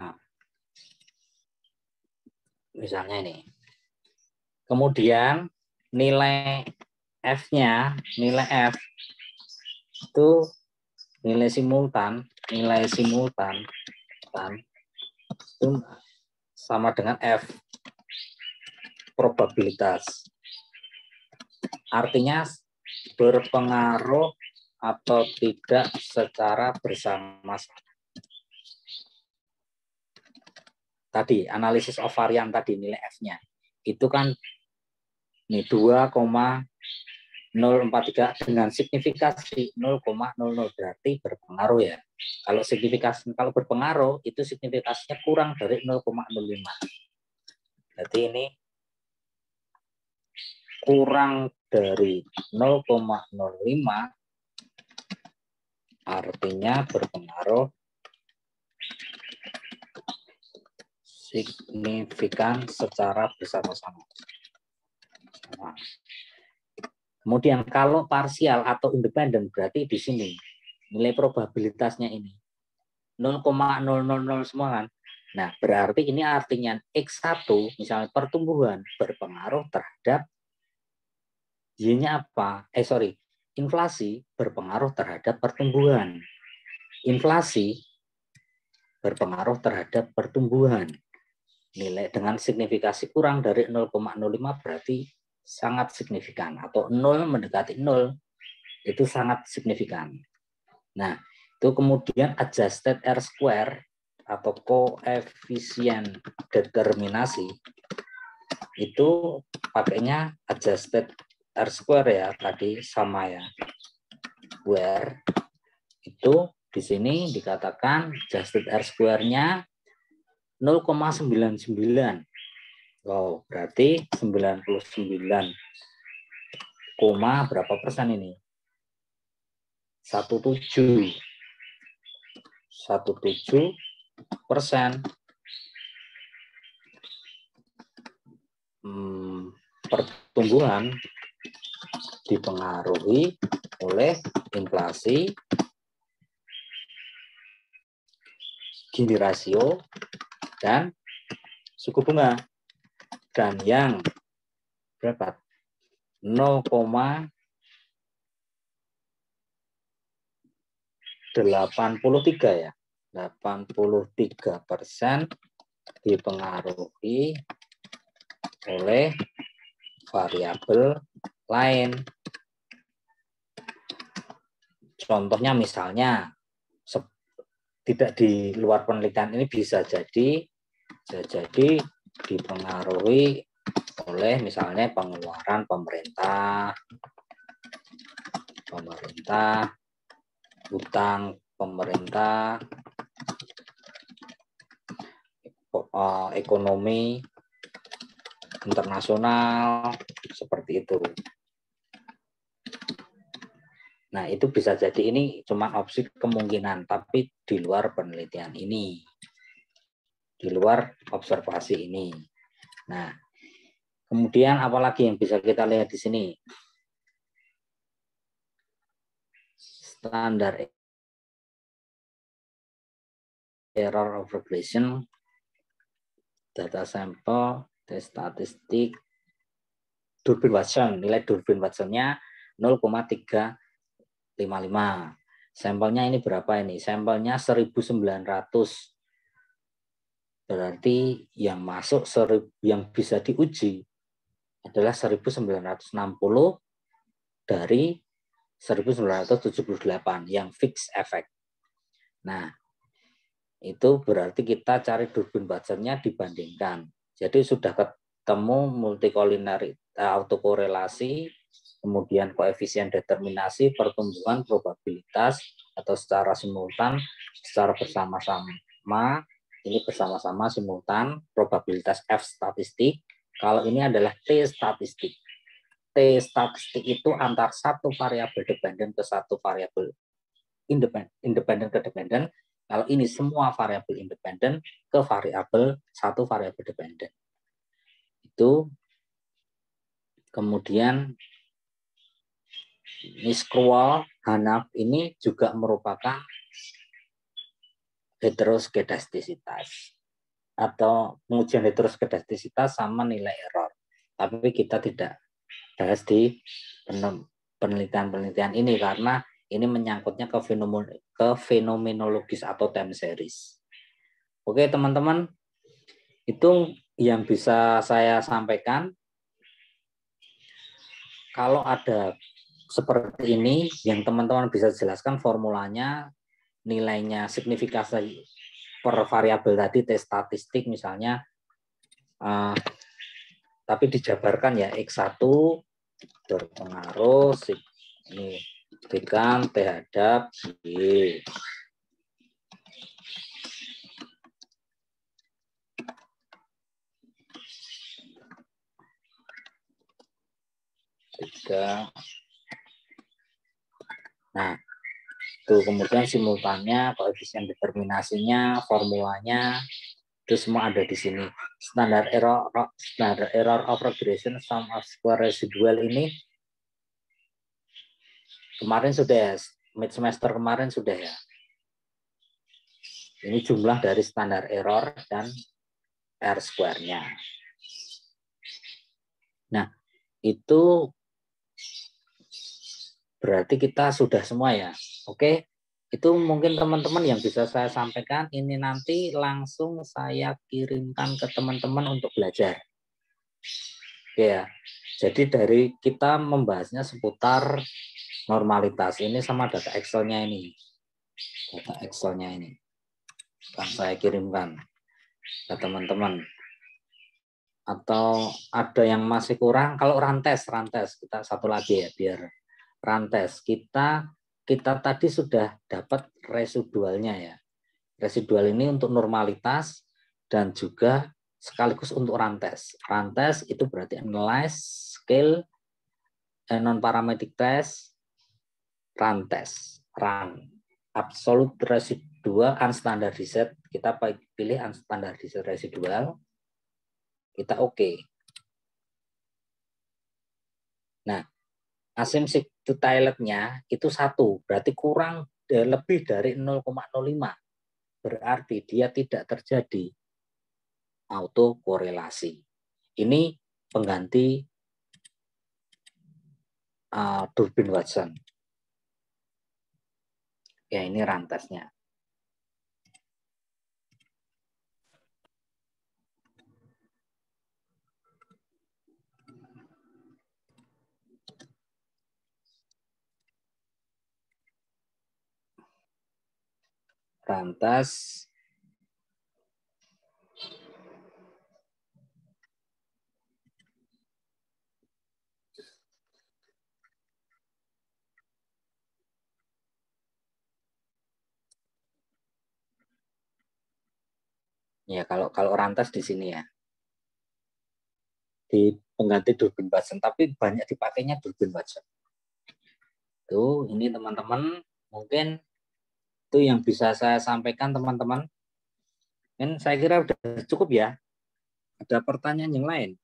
Nah, misalnya ini. Kemudian nilai F-nya, nilai F itu nilai simultan itu sama dengan F probabilitas. Artinya berpengaruh atau tidak secara bersama-sama. Tadi analisis of varian tadi nilai F-nya itu kan ini 2,043 dengan signifikasi 0,00 berarti berpengaruh ya. Kalau berpengaruh itu signifikasinya kurang dari 0,05. Berarti ini kurang dari 0,05 artinya berpengaruh signifikan secara bersama-sama. Kemudian kalau parsial atau independen berarti di sini nilai probabilitasnya ini 0,000 semua kan. Nah, berarti ini artinya X1 misalnya pertumbuhan berpengaruh terhadap Y-nya apa? Inflasi berpengaruh terhadap pertumbuhan. Inflasi berpengaruh terhadap pertumbuhan. Nilai dengan signifikasi kurang dari 0,05 berarti sangat signifikan. Atau 0 mendekati 0 itu sangat signifikan. Nah, itu kemudian adjusted R-square atau koefisien determinasi itu pakainya adjusted R-square ya, tadi sama ya. Where itu di sini dikatakan adjusted R-square-nya 0,99. Wow, berarti 99, berapa persen ini? 17%. Pertumbuhan dipengaruhi oleh inflasi, Gini rasio, dan suku bunga. Dan yang berapa? 0,83 ya. 83% dipengaruhi oleh variabel lain. Contohnya misalnya tidak di luar penelitian ini bisa jadi dipengaruhi oleh misalnya pengeluaran pemerintah, hutang pemerintah, ekonomi internasional, seperti itu. Nah, itu bisa jadi ini cuma opsi kemungkinan, tapi di luar penelitian ini, di luar observasi ini. Nah, kemudian apalagi yang bisa kita lihat di sini? Standar error of regression, data sampel, tes statistik, Durbin Watson, nilai Durbin Watson-nya 0,355. Sampelnya ini berapa ini? Sampelnya 1900. Berarti yang masuk yang bisa diuji adalah 1960 dari 1978 yang fixed effect. Nah, itu berarti kita cari Durbin Watson-nya dibandingkan. Jadi sudah ketemu multikolinear autokorelasi, kemudian koefisien determinasi, pertumbuhan, probabilitas, atau secara simultan, secara bersama-sama, ini bersama-sama simultan, probabilitas F statistik. Kalau ini adalah T statistik. T statistik itu antar satu variabel dependen ke satu variabel independen ke dependen. Kalau ini semua variabel independen ke satu variabel dependen. Itu kemudian Nisqual Hanaf ini juga merupakan heteroskedastisitas atau pengujian heteroskedastisitas sama nilai error. Tapi kita tidak bahas di penelitian-penelitian ini karena ini menyangkutnya ke fenomenologis atau time series. Oke teman-teman, itu yang bisa saya sampaikan. Kalau ada seperti ini yang teman-teman bisa jelaskan formulanya, nilainya, signifikasi per variabel tadi, T statistik misalnya, tapi dijabarkan ya X1 berpengaruh ini berikan T hadap Y. Nah, itu kemudian simultannya, koefisien determinasinya, formulanya, itu semua ada di sini. Standar error of regression sum of square residual ini kemarin sudah, mid semester kemarin sudah ya. Ini jumlah dari standar error dan R square-nya. Nah, itu berarti kita sudah semua ya. Oke, itu mungkin teman-teman yang bisa saya sampaikan. Ini nanti langsung saya kirimkan ke teman-teman untuk belajar. Oke ya. Jadi dari kita membahasnya seputar normalitas ini sama data Excel-nya ini. Data Excel-nya ini akan saya kirimkan ke teman-teman. Atau ada yang masih kurang, kalau rantes kita satu lagi ya biar rantes. Kita tadi sudah dapat residualnya ya. Residual ini untuk normalitas dan juga sekaligus untuk rantes. Rantes itu berarti analyze, scale, non-parametric test, rantes, run. Absolute residual unstandardized, kita pilih unstandardized residual, kita oke. Nah, asymptotic-nya itu 1, berarti kurang lebih dari 0,05. Berarti dia tidak terjadi autokorelasi. Ini pengganti Durbin Watson. Ya, ini rantesnya. Rantas ya, kalau rantas di sini ya. Di pengganti Durbin Watson, tapi banyak dipakainya Durbin Watson. Tuh, ini teman-teman mungkin itu yang bisa saya sampaikan teman-teman. Dan saya kira sudah cukup ya. Ada pertanyaan yang lain?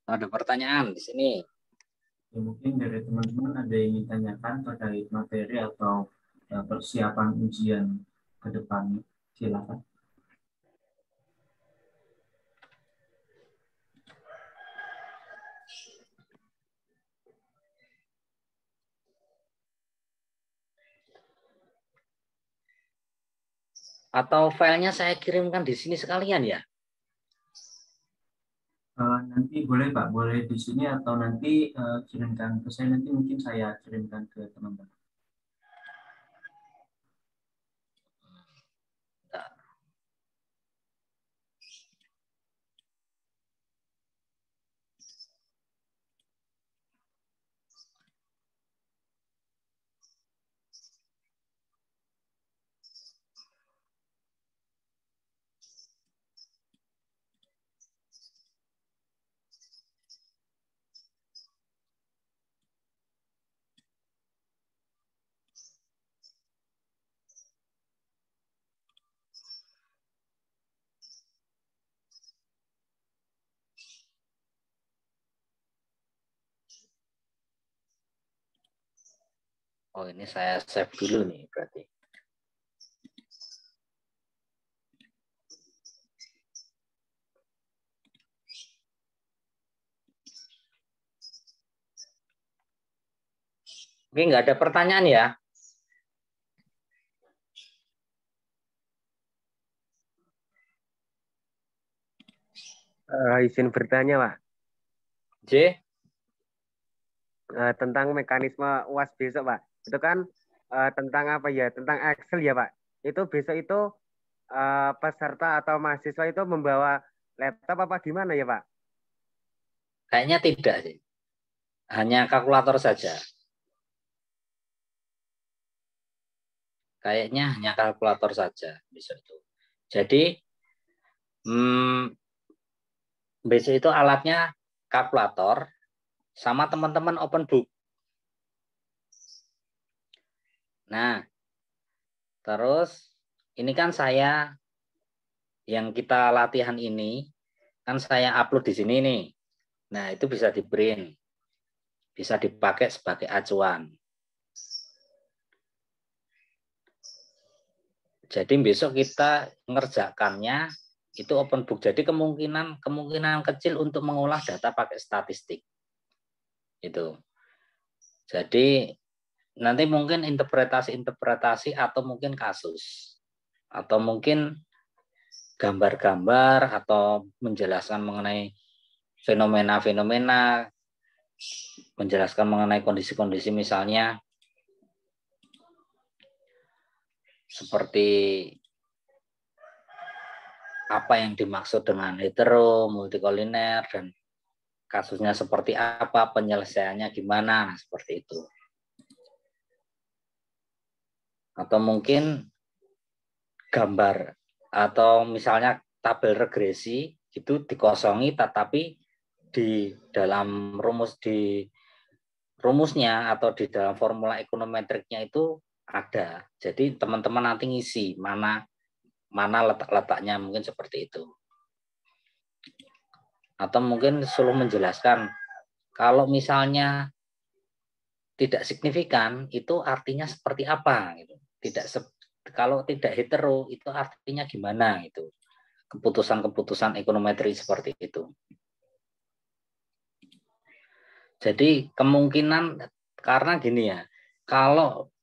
Ada pertanyaan di sini. Ya, mungkin dari teman-teman ada yang ingin tanyakan terkait materi atau persiapan ujian ke depan. Silakan. Atau filenya saya kirimkan di sini sekalian ya? Nanti boleh Pak, boleh di sini atau nanti kirimkan ke saya, nanti mungkin saya kirimkan ke teman-teman. Oh, ini saya save dulu nih berarti. Oke, nggak ada pertanyaan ya? Izin bertanya, Pak. J? Tentang mekanisme UAS besok, Pak. Itu kan tentang apa ya? Tentang Excel ya, Pak. Itu besok itu peserta atau mahasiswa itu membawa laptop apa gimana ya, Pak? Kayaknya tidak sih. Hanya kalkulator saja. Kayaknya hanya kalkulator saja besok itu. Jadi besok itu alatnya kalkulator sama teman-teman open book. Nah, terus ini kan saya yang kita latihan ini kan saya upload di sini nih. Nah, itu bisa di print. Bisa dipakai sebagai acuan. Jadi besok kita mengerjakannya itu open book. Jadi kemungkinan kecil untuk mengolah data pakai statistik. Itu. Jadi nanti mungkin interpretasi atau mungkin kasus. Atau mungkin gambar-gambar atau menjelaskan mengenai fenomena-fenomena, menjelaskan mengenai kondisi-kondisi misalnya seperti apa yang dimaksud dengan hetero, multikoliner, dan kasusnya seperti apa, penyelesaiannya gimana, seperti itu. Atau mungkin gambar, atau misalnya tabel regresi, itu dikosongi, tetapi di dalam rumusnya atau di dalam formula ekonometriknya itu ada. Jadi teman-teman nanti ngisi mana letak-letaknya, mungkin seperti itu. Atau mungkin suruh menjelaskan kalau misalnya tidak signifikan itu artinya seperti apa gitu. Kalau tidak hetero itu artinya gimana gitu. Keputusan-keputusan ekonometri seperti itu. Jadi kemungkinan karena gini ya, kalau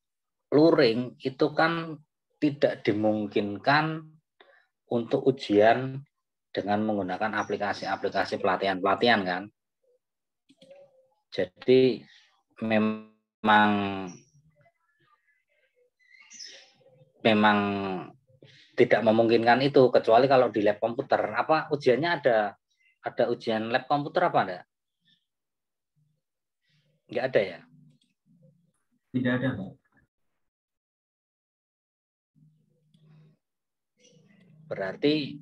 luring itu kan tidak dimungkinkan untuk ujian dengan menggunakan aplikasi-aplikasi pelatihan kan. Jadi memang tidak memungkinkan itu kecuali kalau di lab komputer. Apa ujiannya ada ujian lab komputer apa enggak? Enggak ada ya? Tidak ada, Pak. Berarti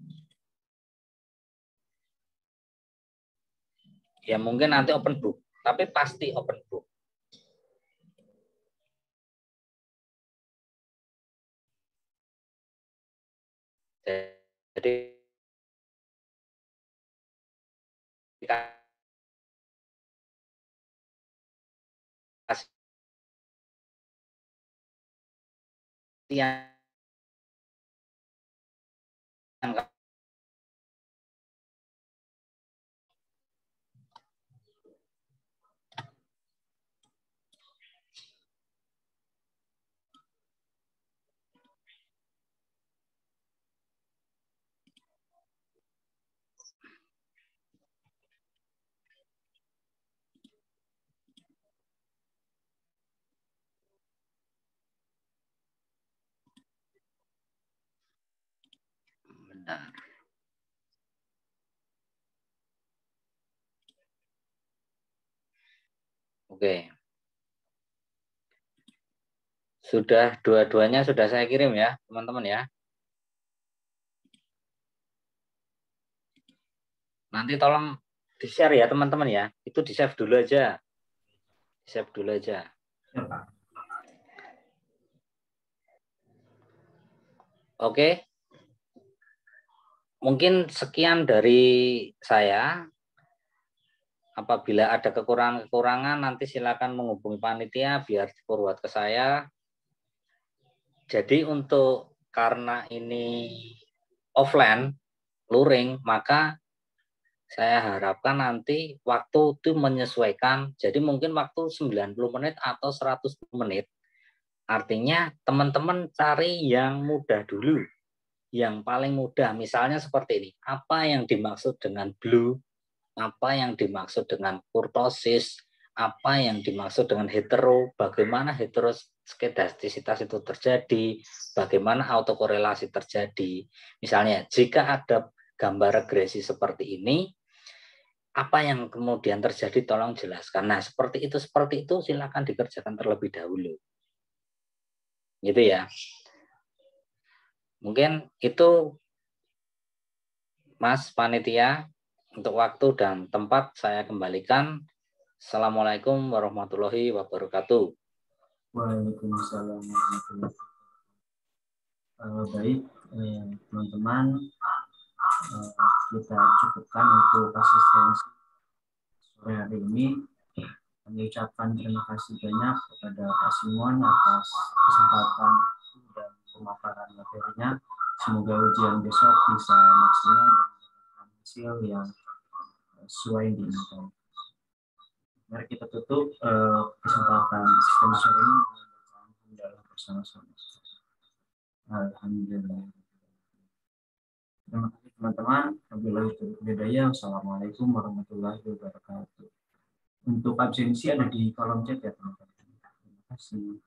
ya mungkin nanti open book, tapi pasti open book. Jadi yang benar. Oke. Sudah dua-duanya sudah saya kirim ya, teman-teman ya. Nanti tolong di-share ya, teman-teman ya. Itu di-save dulu aja. Di-save dulu aja. Ya, Pak. Oke. Mungkin sekian dari saya. apabila ada kekurangan-kekurangan nanti silakan menghubungi panitia biar diforward ke saya. Jadi karena ini offline, luring, maka saya harapkan nanti waktu itu menyesuaikan. Jadi mungkin waktu 90 menit atau 100 menit. Artinya teman-teman cari yang mudah dulu. Yang paling mudah, misalnya seperti ini. Apa yang dimaksud dengan blue? Apa yang dimaksud dengan kurtosis? Apa yang dimaksud dengan hetero? Bagaimana heteroskedastisitas itu terjadi? Bagaimana autokorelasi terjadi? Misalnya, jika ada gambar regresi seperti ini, apa yang kemudian terjadi tolong jelaskan. Nah, seperti itu silakan dikerjakan terlebih dahulu. Gitu ya. Mungkin itu Mas Panitia, untuk waktu dan tempat saya kembalikan. Assalamualaikum warahmatullahi wabarakatuh. Waalaikumsalam warahmatullahi wabarakatuh. Baik, teman-teman, kita cukupkan untuk asistensi sore hari ini. Kami ucapkan terima kasih banyak kepada Pak Simon atas kesempatan dan pemaparan materinya. Semoga ujian besok bisa maksimal dan hasil yang sesuai diinginkan. Mari kita tutup kesempatan asistensi sore ini dengan bersama-sama. Alhamdulillah. Terima kasih teman-teman. Wabillahi taufiq wal hidayah. Wassalamualaikum warahmatullahi wabarakatuh. Untuk absensi ada di kolom chat ya teman-teman. Terima kasih.